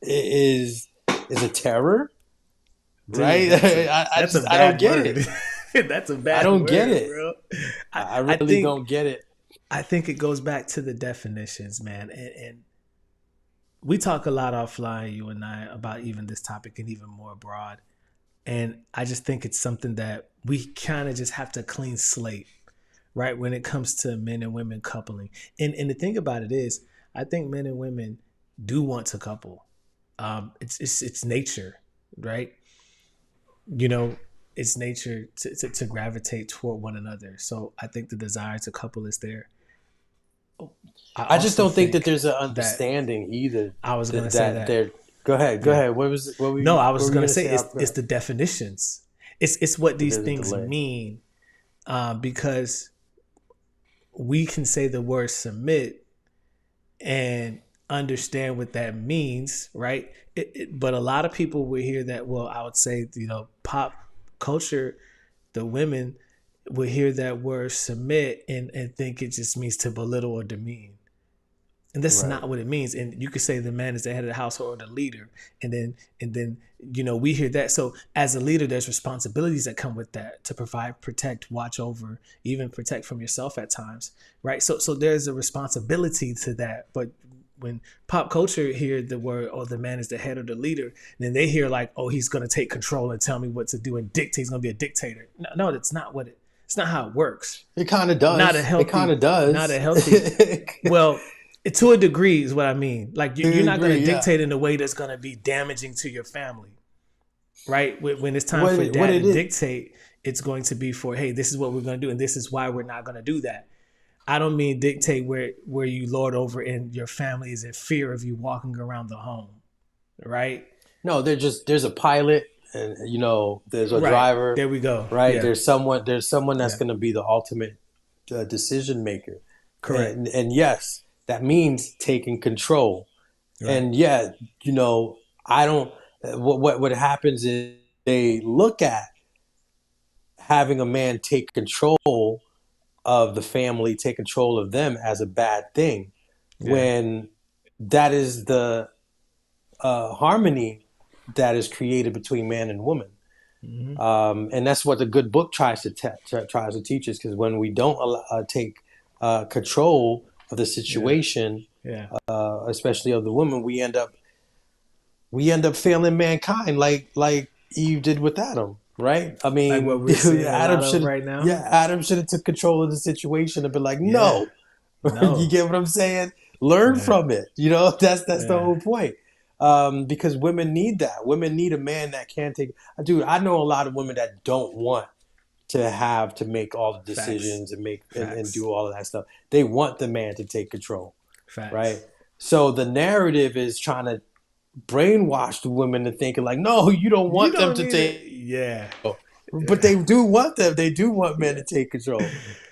is a terror, right? Dude, that's a I that's a just I don't bad get word. it. That's a I bad don't get word, it. bro. I, I I really think don't get it. I think it goes back to the definitions, man. And we talk a lot offline, you and I, about even this topic and even more broad. And I just think it's something that we kind of just have to clean slate, right? When it comes to men and women coupling. And the thing about it is, I think men and women do want to couple. It's nature, right? You know, it's nature to gravitate toward one another. So I think the desire to couple is there. I I just also don't think that think there's an that understanding either I was gonna say that that. they're. Go ahead. Go Yeah. ahead. No, I What was were you gonna gonna say say? it's the definitions. It's what these There's a things delay. mean, because we can say the word submit and understand what that means, right? But a lot of people will hear that. Well, I would say, pop culture, the women will hear that word submit and think it just means to belittle or demean. And that's Right. not what it means. And you could say the man is the head of the household or the leader. And then we hear that. So as a leader, there's responsibilities that come with that to provide, protect, watch over, even protect from yourself at times. Right. So there's a responsibility to that. But when pop culture hear the word, oh, the man is the head or the leader, then they hear like, oh, he's gonna take control and tell me what to do and dictate, he's gonna be a dictator. No, that's not what it's not how it works. It kind of Not a does. It kind healthy, of not a does. healthy well, to a degree is what I mean. Like To you're a not going to degree, yeah. dictate in a way that's going to be damaging to your family, right? When it's time for What dad to it is? dictate, it's going to be for, hey, this is what we're going to do, and this is why we're not going to do that. I don't mean dictate where you lord over and your family is in fear of you walking around the home, right? No, there's a pilot, and there's a Right driver, there we go. right? Yeah, There's someone that's yeah, going to be the ultimate decision maker, correct. and yes, that means taking control. Right. And yeah, I don't. What happens is they look at having a man take control of the family, take control of them as a bad thing, Yeah. when that is the harmony that is created between man and woman. Hmm. And that's what the good book tries to teach us. Because when we don't take control of the Yeah. situation, Yeah. especially of the woman, we end up failing mankind, like Eve did with Adam. Right? I Like what mean, we're seeing a lot of right now. Adam should have took control of the situation and been like, Yeah. no. You No. get what I'm saying? Learn Yeah. from it. That's the Yeah. whole point. Because women need that. Women need a man that can take. Dude, I know a lot of women that don't want to have to make all the Facts. decisions and make and Facts. do all of that stuff. They want the man to take control, right? Facts. So the narrative is trying to brainwash the women to thinking like, no, you don't You want them don't to need take. it. Yeah. But they do want them. They do want men to take control.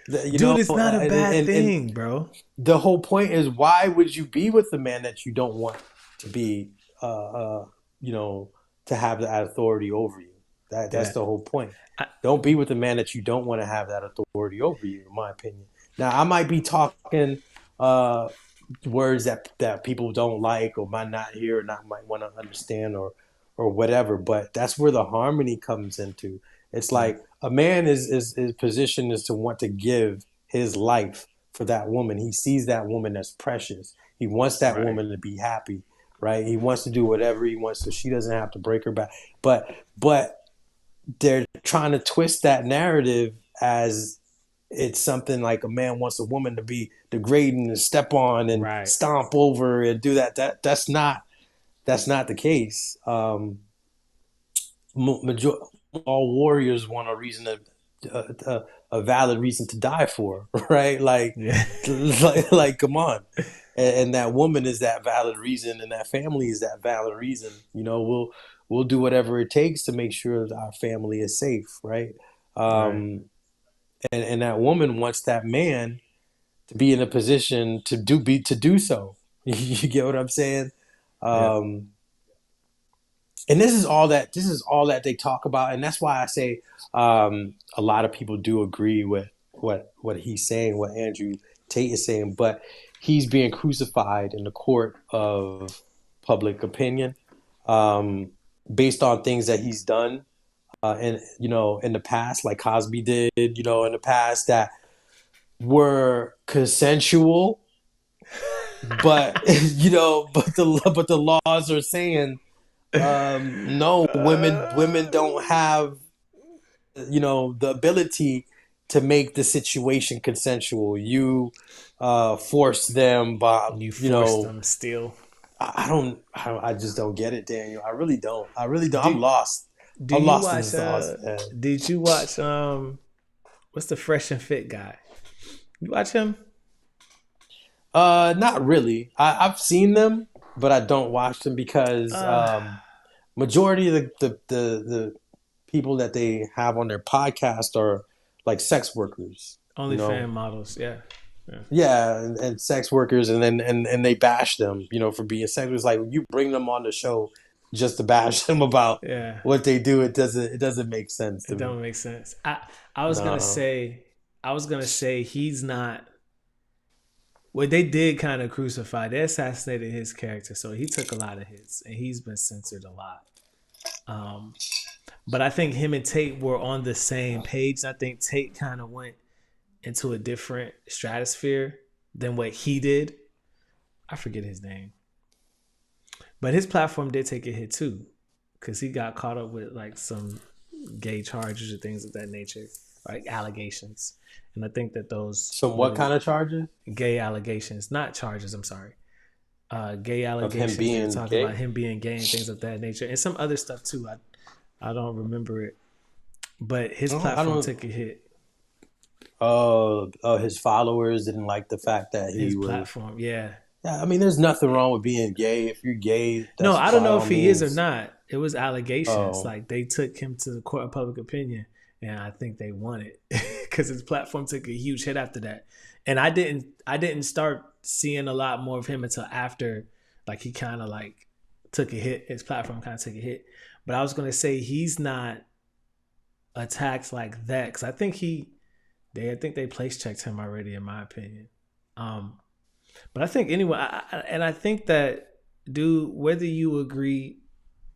Dude, it's not a bad And thing, bro. the whole point is, why would you be with a man that you don't want to be, you know, to have that authority over you? That's Yeah. the whole point. I, Don't be with a man that you don't want to have that authority over you, in my opinion. Now, I might be talking uh, words that people don't like or might not hear or not might want to understand or whatever, but that's where the harmony comes into. It's yeah. like a man is positioned is to want to give his life for that woman. He sees that woman as precious. He wants that Right. woman to be happy, right? He wants to do whatever he wants so she doesn't have to break her back. But they're trying to twist that narrative as it's something like a man wants a woman to be degrading and step on and Right. stomp over and do that. That's not the case. All warriors want a reason a valid reason to die for, right? Yeah. Come on. And that woman is that valid reason, and that family is that valid reason. We'll do whatever it takes to make sure that our family is safe, right? Right. And that woman wants that man to be in a position to do so. You get what I'm saying? Yep. And this is all that they talk about, and that's why I say a lot of people do agree with what he's saying, what Andrew Tate is saying, but he's being crucified in the court of public opinion, based on things that he's done, and in the past, like Cosby did, in the past, that were consensual, but but the laws are saying, no, women don't have the ability to make the situation consensual. You force them by You forced them still. I just don't get it, Daniel. I really don't. I'm Do lost. do I'm you lost in the watch sauce, man. did you watch what's the Fresh and Fit guy? You watch him? Not really. I've seen them, but I don't watch them because majority of the people that they have on their podcast are like sex workers. Only fan models, yeah. Yeah, and sex workers, and then and they bash them, for being sex workers. Like, you bring them on the show just to bash them about Yeah. what they do. It doesn't make sense to It me. don't make sense. I was gonna No. say he's not. Well, they did kind of crucify. They assassinated his character, so he took a lot of hits, and he's been censored a lot. But I think him and Tate were on the same page. I think Tate kind of went into a different stratosphere than what he did. I forget his name, but his platform did take a hit too, because he got caught up with like some gay charges or things of that nature, like allegations. And I think that those So what kind of charges? gay allegations, not charges, I'm sorry, gay Of him allegations. They being talk gay? about him being gay and things of that nature, and some other stuff too. I don't remember it, but his I platform don't. took a hit. His followers didn't like the fact that he His was. platform, yeah. Yeah, I mean, there's nothing wrong with being gay. If you're gay, No, that's I don't by know all if he is or means. not. It was allegations. Oh, Like they took him to the court of public opinion, and I think they won it because his platform took a huge hit after that. And I didn't start seeing a lot more of him until after, like he kind of like took a hit. His platform kind of took a hit. But I was gonna say he's not attacked like that because I think they place checked him already, in my opinion. But I think anyway, I think that, dude, whether you agree,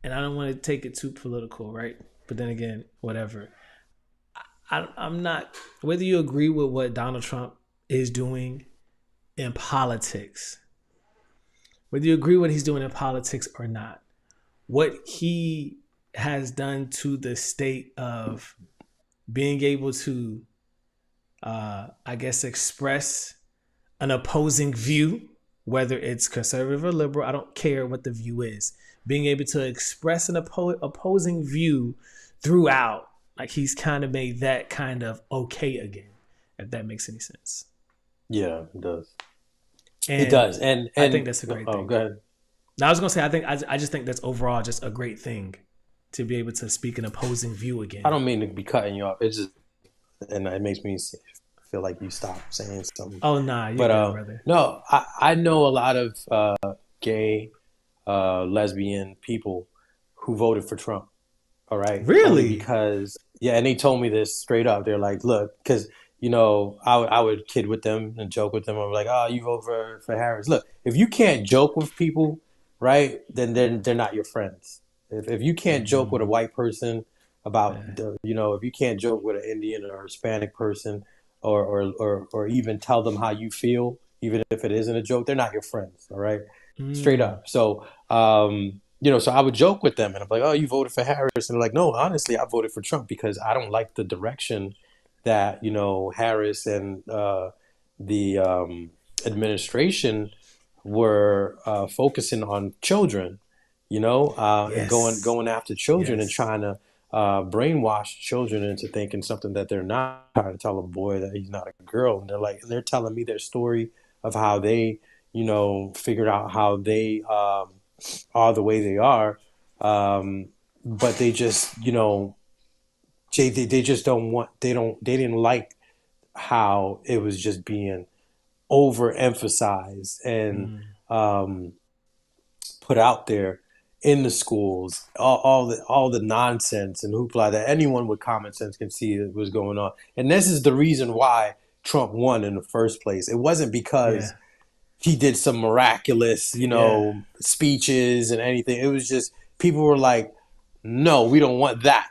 and I don't want to take it too political, right? But then again, whatever. I'm not, whether you agree with what Donald Trump is doing in politics, whether you agree what he's doing in politics or not, what he has done to the state of being able to, I guess, express an opposing view, whether it's conservative or liberal, I don't care what the view is. Being able to express an opposing view throughout, like he's kind of made that kind of okay again, if that makes any sense. yeah, it does. It And does. And I think that's a great oh, thing. go ahead. Now I was gonna say I just think that's overall just a great thing to be able to speak an opposing view again. I don't mean to be cutting you off. It's just, and it makes me feel like you stopped saying something. Oh nah, you're But good, brother. no, I know a lot of gay, lesbian people who voted for Trump. All right, only Really? because, yeah, and they told me this straight up. They're like, look, because I would kid with them and joke with them. I'm like, oh, you vote for Harris. Look, if you can't joke with people, right, then they're not your friends. If you can't joke with a white person about Yeah. if you can't joke with an Indian or Hispanic person, or even tell them how you feel, even if it isn't a joke, they're not your friends. All right, straight Mm, up. So so I would joke with them, and I'm like, oh, you voted for Harris, and they're like, no, honestly, I voted for Trump because I don't like the direction that Harris and the administration were focusing on children, and going Yes. going after children and Yes. trying to brainwash children into thinking something that they're not. Trying to tell a boy that he's not a girl, and they're telling me their story of how they figured out how they are the way they are, but they just they just don't want they didn't like how it was just being overemphasized and Mm. um, put out there in the schools, all the nonsense and hoopla that anyone with common sense can see that was going on. And this is the reason why Trump won in the first place. It wasn't because Yeah. he did some miraculous, Yeah. speeches and anything. It was just people were like, "No, we don't want that.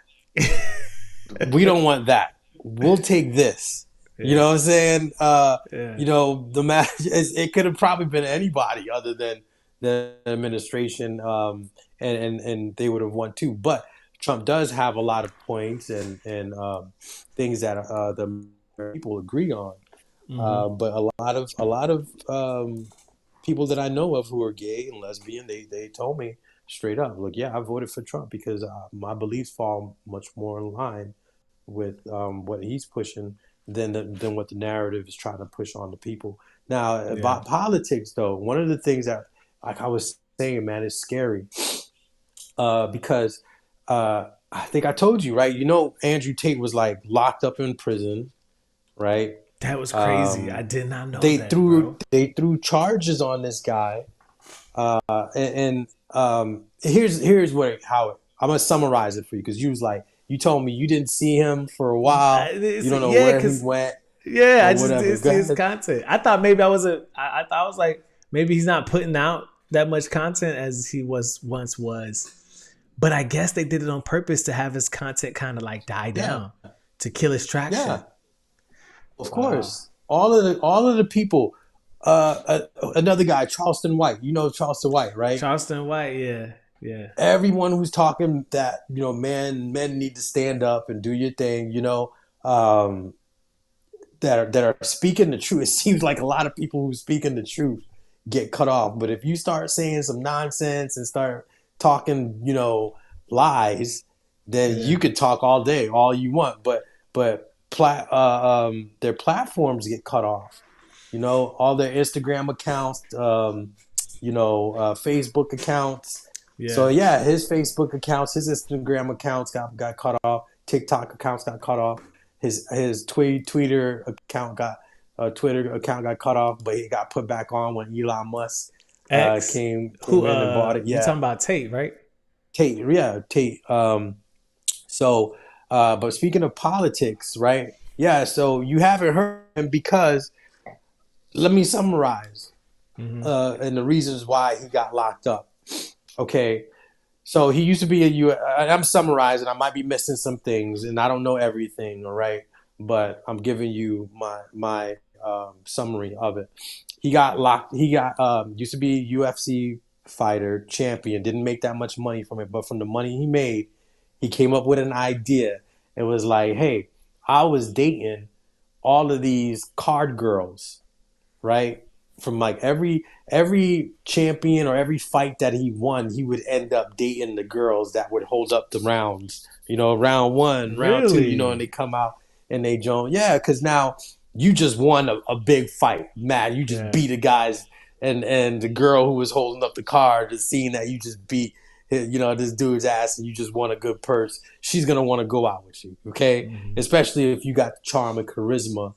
We don't want that. We'll take this." You Yeah. know what I'm saying? Yeah. The match. It could have probably been anybody other than the administration, and they would have won too. But Trump does have a lot of points and things that the people agree on. Hmm. But a lot of people that I know of who are gay and lesbian, they told me straight up, look, yeah, I voted for Trump because my beliefs fall much more in line with what he's pushing than what the narrative is trying to push on the people. Now Yeah. about politics, though, one of the things that, like I was saying, man, is scary because I think I told you, right? Andrew Tate was like locked up in prison, right? That was crazy. I Um, did not know they that, threw bro. they threw charges on this guy, and here's how I'm gonna summarize it for you because you told me you didn't see him for a while, you don't know Yeah, where he cause went yeah, I or just whatever. did Go see his ahead. content. I thought maybe I thought I was like maybe he's not putting out that much content as he once was. But I guess they did it on purpose to have his content kind of like die Yeah, down to kill his traction. yeah, of Wow. course. All of the people. Another guy, Charleston White. You know Charleston White, right? Charleston White, yeah, yeah, Everyone who's talking that men need to stand up and do your thing. Um, that are speaking the truth. It seems like a lot of people who speaking the truth get cut off. But if you start saying some nonsense and start talking, lies, then yeah, you could talk all day, all you want. But their platforms get cut off. All their Instagram accounts, Facebook accounts. So yeah. yeah, his Facebook accounts, his Instagram accounts got cut off. TikTok accounts got cut off. His Twitter account got cut off, but he got put back on when Elon Musk X, came who in and bought it. you Yeah, talking about Tate, right? Tate. Yeah, Tate. So, but speaking of politics, right? Yeah. So you haven't heard him because let me summarize Mm-hmm. and the reasons why he got locked up. Okay. So he used to be I'm summarizing. I might be missing some things, and I don't know everything. All right, but I'm giving you my summary of it. He got locked. He got used to be a UFC fighter, champion. Didn't make that much money from it, but from the money he made, he came up with an idea. It was like, hey, I was dating all of these card girls, right? From like every champion or every fight that he won, he would end up dating the girls that would hold up the rounds. Round one, round two, and Really? they come out and they join. Yeah, because now you just won a big fight, man. You just Yeah. beat a guy's and the girl who was holding up the card is seeing that you just beat this dude's ass and you just won a good purse. She's gonna want to go out with you, okay? Mm-hmm. Especially if you got charm and charisma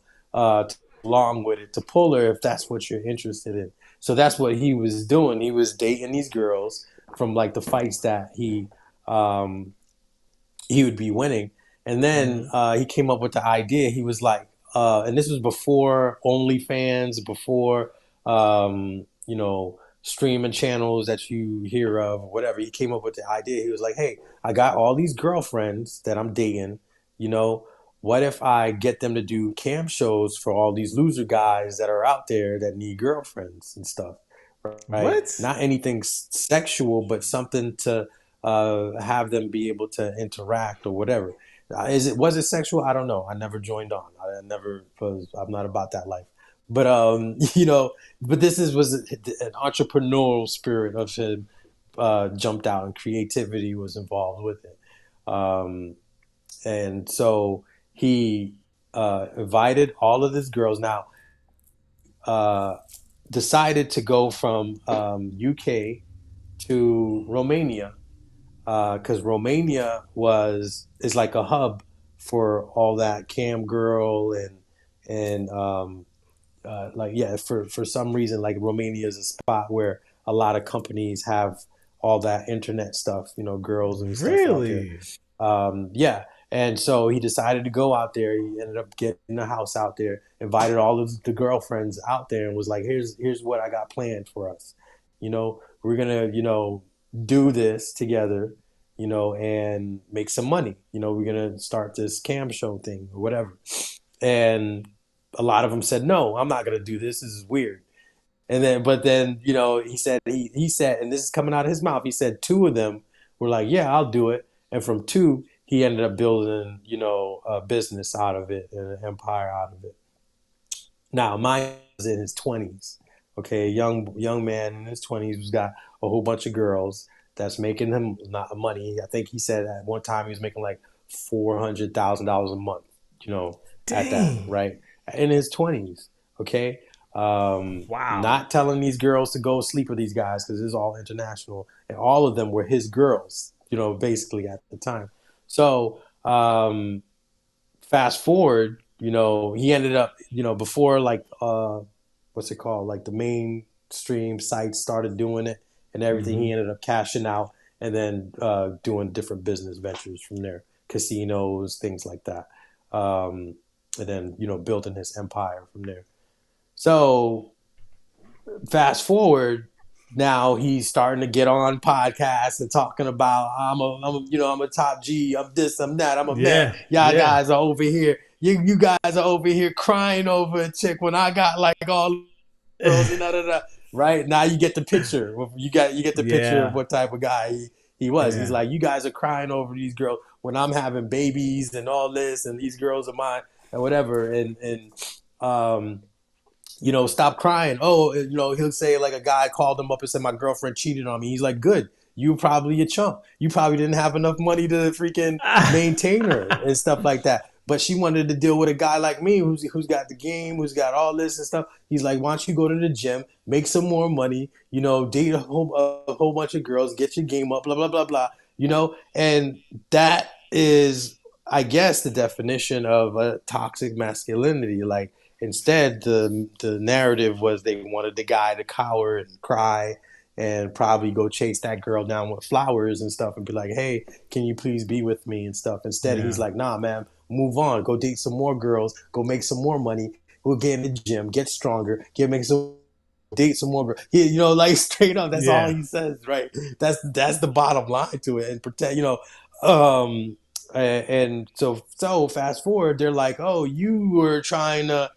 along with it to pull her if that's what you're interested in. So that's what he was doing. He was dating these girls from like the fights that um, he would be winning, and then Mm-hmm. he came up with the idea. He was like, and this was before OnlyFans, before streaming channels that you hear of or whatever. He came up with the idea. He was like, hey, I got all these girlfriends that I'm dating, you know, what if I get them to do cam shows for all these loser guys that are out there that need girlfriends and stuff, right? What? Not anything sexual, but something to have them be able to interact or whatever. Was it sexual? I don't know. I never joined on. I never was. I'm not about that life. But but was an entrepreneurial spirit of him jumped out, and creativity was involved with it. Um, and so he invited all of his girls. Now, uh, decided to go from UK to Romania because Romania is like a hub for all that cam girl and like yeah for some reason like Romania is a spot where a lot of companies have all that internet stuff, girls and stuff out there. Really? Yeah. And so he decided to go out there. He ended up getting a house out there, invited all of the girlfriends out there, and was like, "Here's what I got planned for us. We're gonna, do this together, and make some money. We're gonna start this cam show thing or whatever." And a lot of them said, "No, I'm not gonna do this. This is weird." But then, he said, and this is coming out of his mouth. He said two of them were like, "Yeah, I'll do it." And from two, he ended up building, a business out of it and an empire out of it. Now, mine was in his 20s. Okay, a young man in his 20s who's got a whole bunch of girls that's making him not money. I think he said at one time he was making like $400,000 a month. At that, Dang. right? In his 20s. Okay. Wow. Not telling these girls to go sleep with these guys because it's all international, and all of them were his girls, basically at the time. So fast forward, he ended up, before like what's it called, like the mainstream sites started doing it and everything. Hmm. He ended up cashing out and then doing different business ventures from there, casinos, things like that, and then building his empire from there. So fast forward, now he's starting to get on podcasts and talking about I'm a top G, I'm this, I'm that, I'm a man. Yeah. Y'all Yeah. guys are over here. You guys are over here crying over a chick when I got like all girls and da da da. Right now you get the picture. You get the picture of Yeah. what type of guy he was. He's Yeah. like, you guys are crying over these girls when I'm having babies and all this, and these girls are mine and whatever. And um, stop crying. Oh, he'll say like a guy called him up and said my girlfriend cheated on me. He's like, good. You probably a chump. You probably didn't have enough money to freaking maintain her and stuff like that. But she wanted to deal with a guy like me who's got the game, who's got all this and stuff. He's like, why don't you go to the gym, make some more money, date a whole bunch of girls, get your game up, blah blah blah blah. And that is, I guess, the definition of a toxic masculinity. Like, instead, the narrative was they wanted the guy to cower and cry and probably go chase that girl down with flowers and stuff and be like, "Hey, can you please be with me?" and stuff. Instead, he's Yeah. like, "Nah, man, move on. Go date some more girls. Go make some more money. We'll get in the gym, get stronger, get make some date some more." Like straight up, that's all Yeah. he says, right? That's the bottom line to it, and protect, um, and so fast forward, they're like, "Oh, you were trying to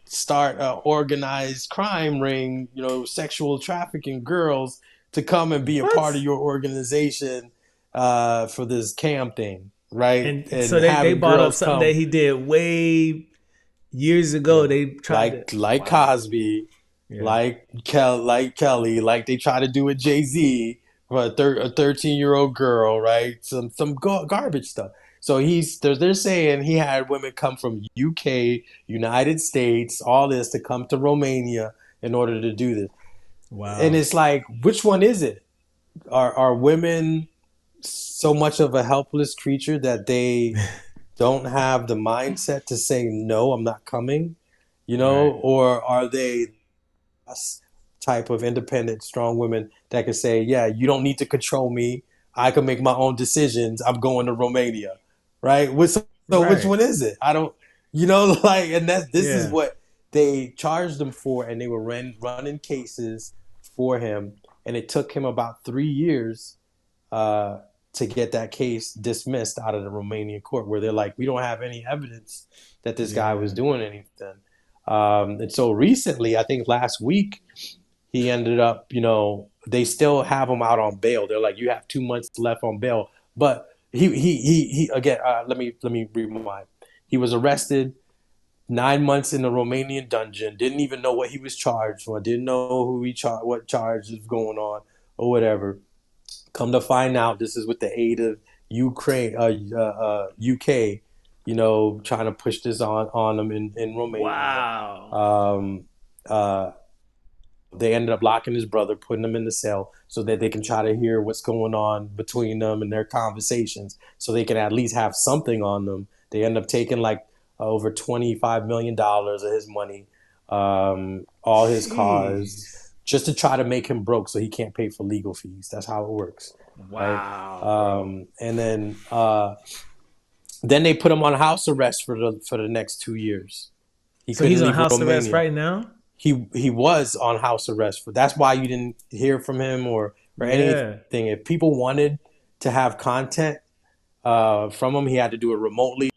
start an organized crime ring, sexual trafficking girls to come and be a part of What? your organization for this cam thing, right? And And so they having brought up girls something that come, he did way years ago. yeah, They tried to. like Wow. Cosby, Yeah. like Kelly, like they try to do with Jay Z for a 13-year-old girl, right? Some garbage stuff. So they're saying he had women come from UK, United States, all this to come to Romania in order to do this. And Wow. it's like, which one is it? Are women so much of a helpless creature that they don't have the mindset to say no, I'm not coming, Right. or are they type of independent, strong women that can say, "Yeah, you don't need to control me. I can make my own decisions. I'm going to Romania." Right? So which Right. one is it? I don't, like, and this is Yeah. what they charged him for, and they were running cases for him, and it took him about 3 years uh, to get that case dismissed out of the Romanian court, where they're like, "We don't have any evidence that this guy was Yeah. doing anything." And so recently, I think last week, he ended up, they still have him out on bail. They're like, you have 2 months left on bail. But he again. Let me rewind. He was arrested 9 months in the Romanian dungeon. Didn't even know what he was charged for. Didn't know what charge was going on or whatever. Come to find out, this is with the aid of Ukraine, UK. Trying to push this on them in Romania. Wow. Um, uh, they ended up locking his brother, putting him in the cell so that they can try to hear what's going on between them and their conversations, so they can at least have something on them. They end up taking like over $25 million of his money, all his cars, Jeez. just to try to make him broke so he can't pay for legal fees. That's how it works, right? Wow, bro. And then they put him on house arrest for the next 2 years. He So couldn't he's on leave house arrest Romania. right now? He was on house arrest. That's why you didn't hear from him or Yeah. anything. If people wanted to have content from him, he had to do it remotely,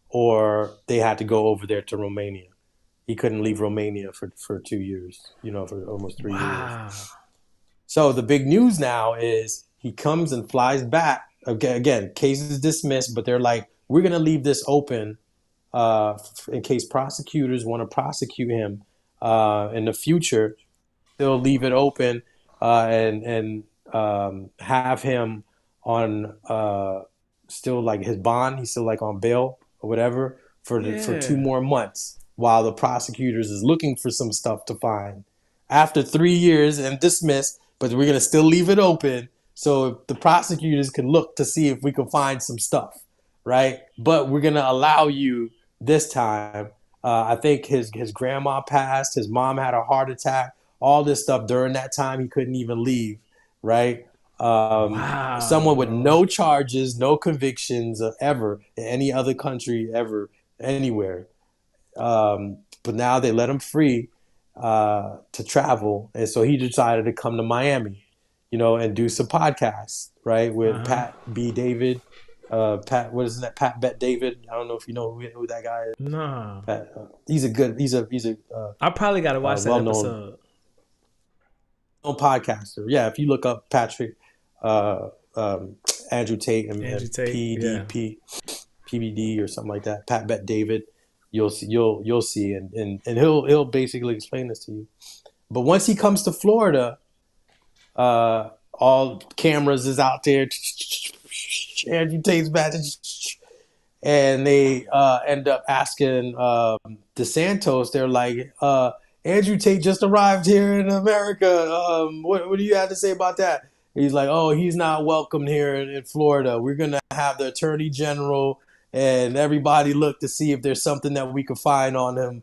or they had to go over there to Romania. He couldn't leave Romania for 2 years, for almost 3 years. Wow. So the big news now is he comes and flies back. Again, case is dismissed, but they're like, we're going to leave this open in case prosecutors want to prosecute him in the future. They'll leave it open and have him on still like his bond. He's still like on bail or whatever for 2 more months while the prosecutors is looking for some stuff to find after 3 years and dismiss. But we're gonna still leave it open so the prosecutors can look to see if we can find some stuff, right? But we're gonna allow you this time. I think his grandma passed. His mom had a heart attack. All this stuff during that time, he couldn't even leave, right? Wow, Someone with bro. no charges, no convictions ever in any other country ever, anywhere. But now they let him free to travel, and so he decided to come to Miami, and do some podcasts, right, with Uh-huh. Pat B. David. What is that? Pat Bet David. I don't know if you know who that guy is. No. Pat, he's a I probably gotta watch that well known episode. podcaster. Yeah, if you look up Patrick, uh, um, Andrew Tate Andrew and Tate. Yeah. PBD or something like that, Pat Bet David, you'll see, and he'll basically explain this to you. But once he comes to Florida, all cameras is out there. Andrew Tate's back, and they end up asking DeSantos. They're like, Andrew Tate just arrived here in America. What do you have to say about that? He's like, oh, he's not welcome here in Florida. We're gonna have the Attorney General and everybody look to see if there's something that we could find on him.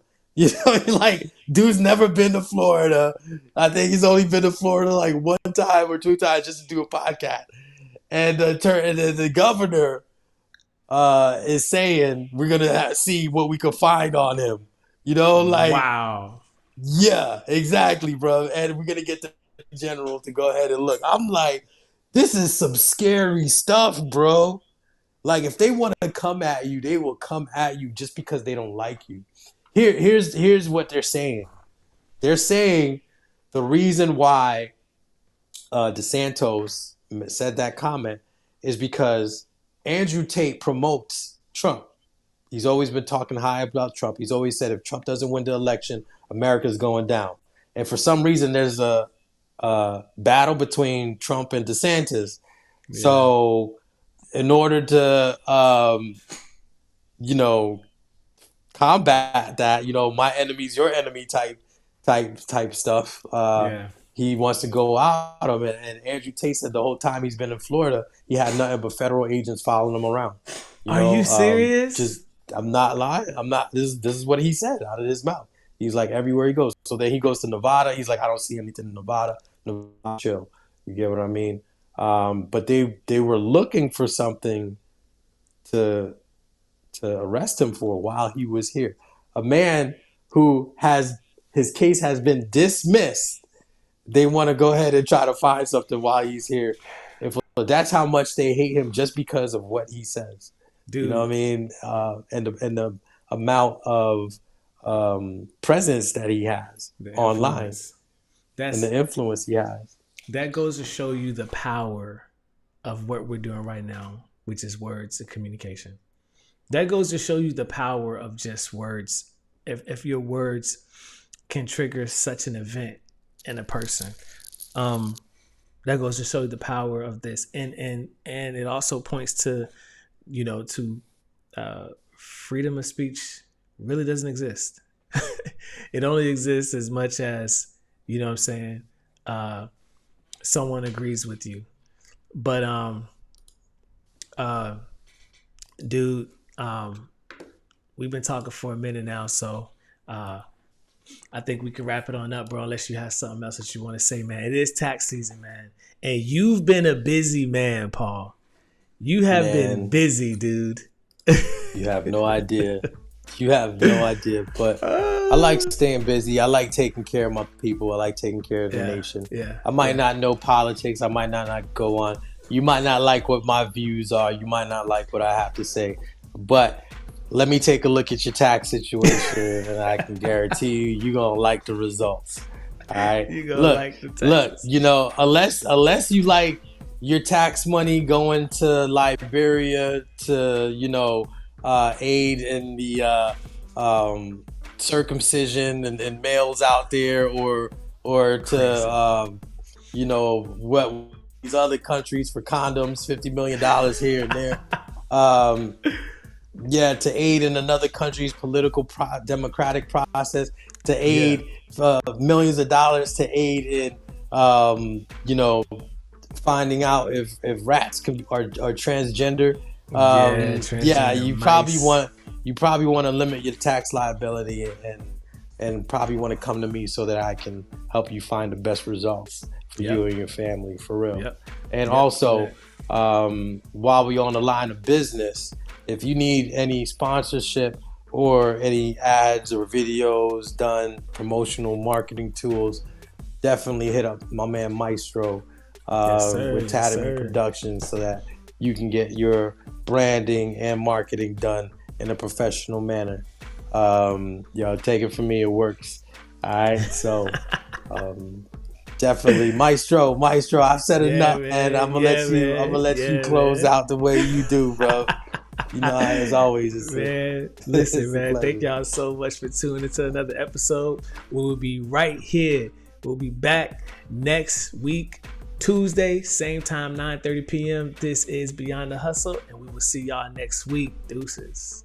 Like, dude's never been to Florida. I think he's only been to Florida like one time or two times just to do a podcast. And the governor is saying we're gonna see what we could find on him. Like, Wow. yeah, exactly, bro. And we're gonna get the general to go ahead and look. I'm like, this is some scary stuff, bro. Like, if they want to come at you, they will come at you just because they don't like you. Here's what they're saying. They're saying the reason why DeSantos said that comment is because Andrew Tate promotes Trump. He's always been talking high about Trump. He's always said if Trump doesn't win the election, America's going down. And for some reason, there's a battle between Trump and DeSantis. Yeah. So in order to, combat that, my enemy's your enemy type stuff. Yeah. He wants to go out of it. And Andrew Tate said the whole time he's been in Florida, he had nothing but federal agents following him around. Are you serious? I'm not lying. I'm not. This is what he said out of his mouth. He's like, everywhere he goes. So then he goes to Nevada. He's like, I don't see anything in Nevada. Nevada, chill. You get what I mean? But they were looking for something to arrest him for while he was here. A man who his case has been dismissed. They want to go ahead and try to find something while he's here. That's how much they hate him just because of what he says. Dude. You know what I mean? And the amount of presence that he has online and the influence he has. That goes to show you the power of what we're doing right now. which is words and communication. That goes to show you the power of just words. If your words can trigger such an event in a person, that goes to show you the power of this. And it also points to, freedom of speech really doesn't exist. It only exists as much as, someone agrees with you. But dude, we've been talking for a minute now, so I think we can wrap it on up, bro, unless you have something else that you want to say, man. It is tax season, man. And you've been a busy man, Paul. You have been busy, dude. You have no idea. You have no idea. But I like staying busy. I like taking care of my people. I like taking care of the nation. Yeah. I might not know politics. I might not go on. You might not like what my views are. You might not like what I have to say. But let me take a look at your tax situation, and I can guarantee you're going to like the results. All right? You're going to like the tax. Look, unless you like your tax money going to Liberia to, aid in the circumcision and males out there, or to, what these other countries for condoms, $50 million here and there. To aid in another country's political democratic process, to aid millions of dollars to aid in, finding out if rats are transgender. You probably want to limit your tax liability and probably want to come to me so that I can help you find the best results for you and your family, for real. And also, while we're on the line of business, if you need any sponsorship or any ads or videos done, promotional marketing tools, definitely hit up my man Maestro with Tatamy Productions so that you can get your branding and marketing done in a professional manner. Take it from me, it works. All right, so definitely Maestro, I've said enough, man. I'm gonna let you close out the way you do, bro. As always, listen, man. Thank y'all so much for tuning into another episode. We will be right here. We'll be back next week, Tuesday, same time, 9:30 p.m. This is Beyond the Hustle, and we will see y'all next week. Deuces.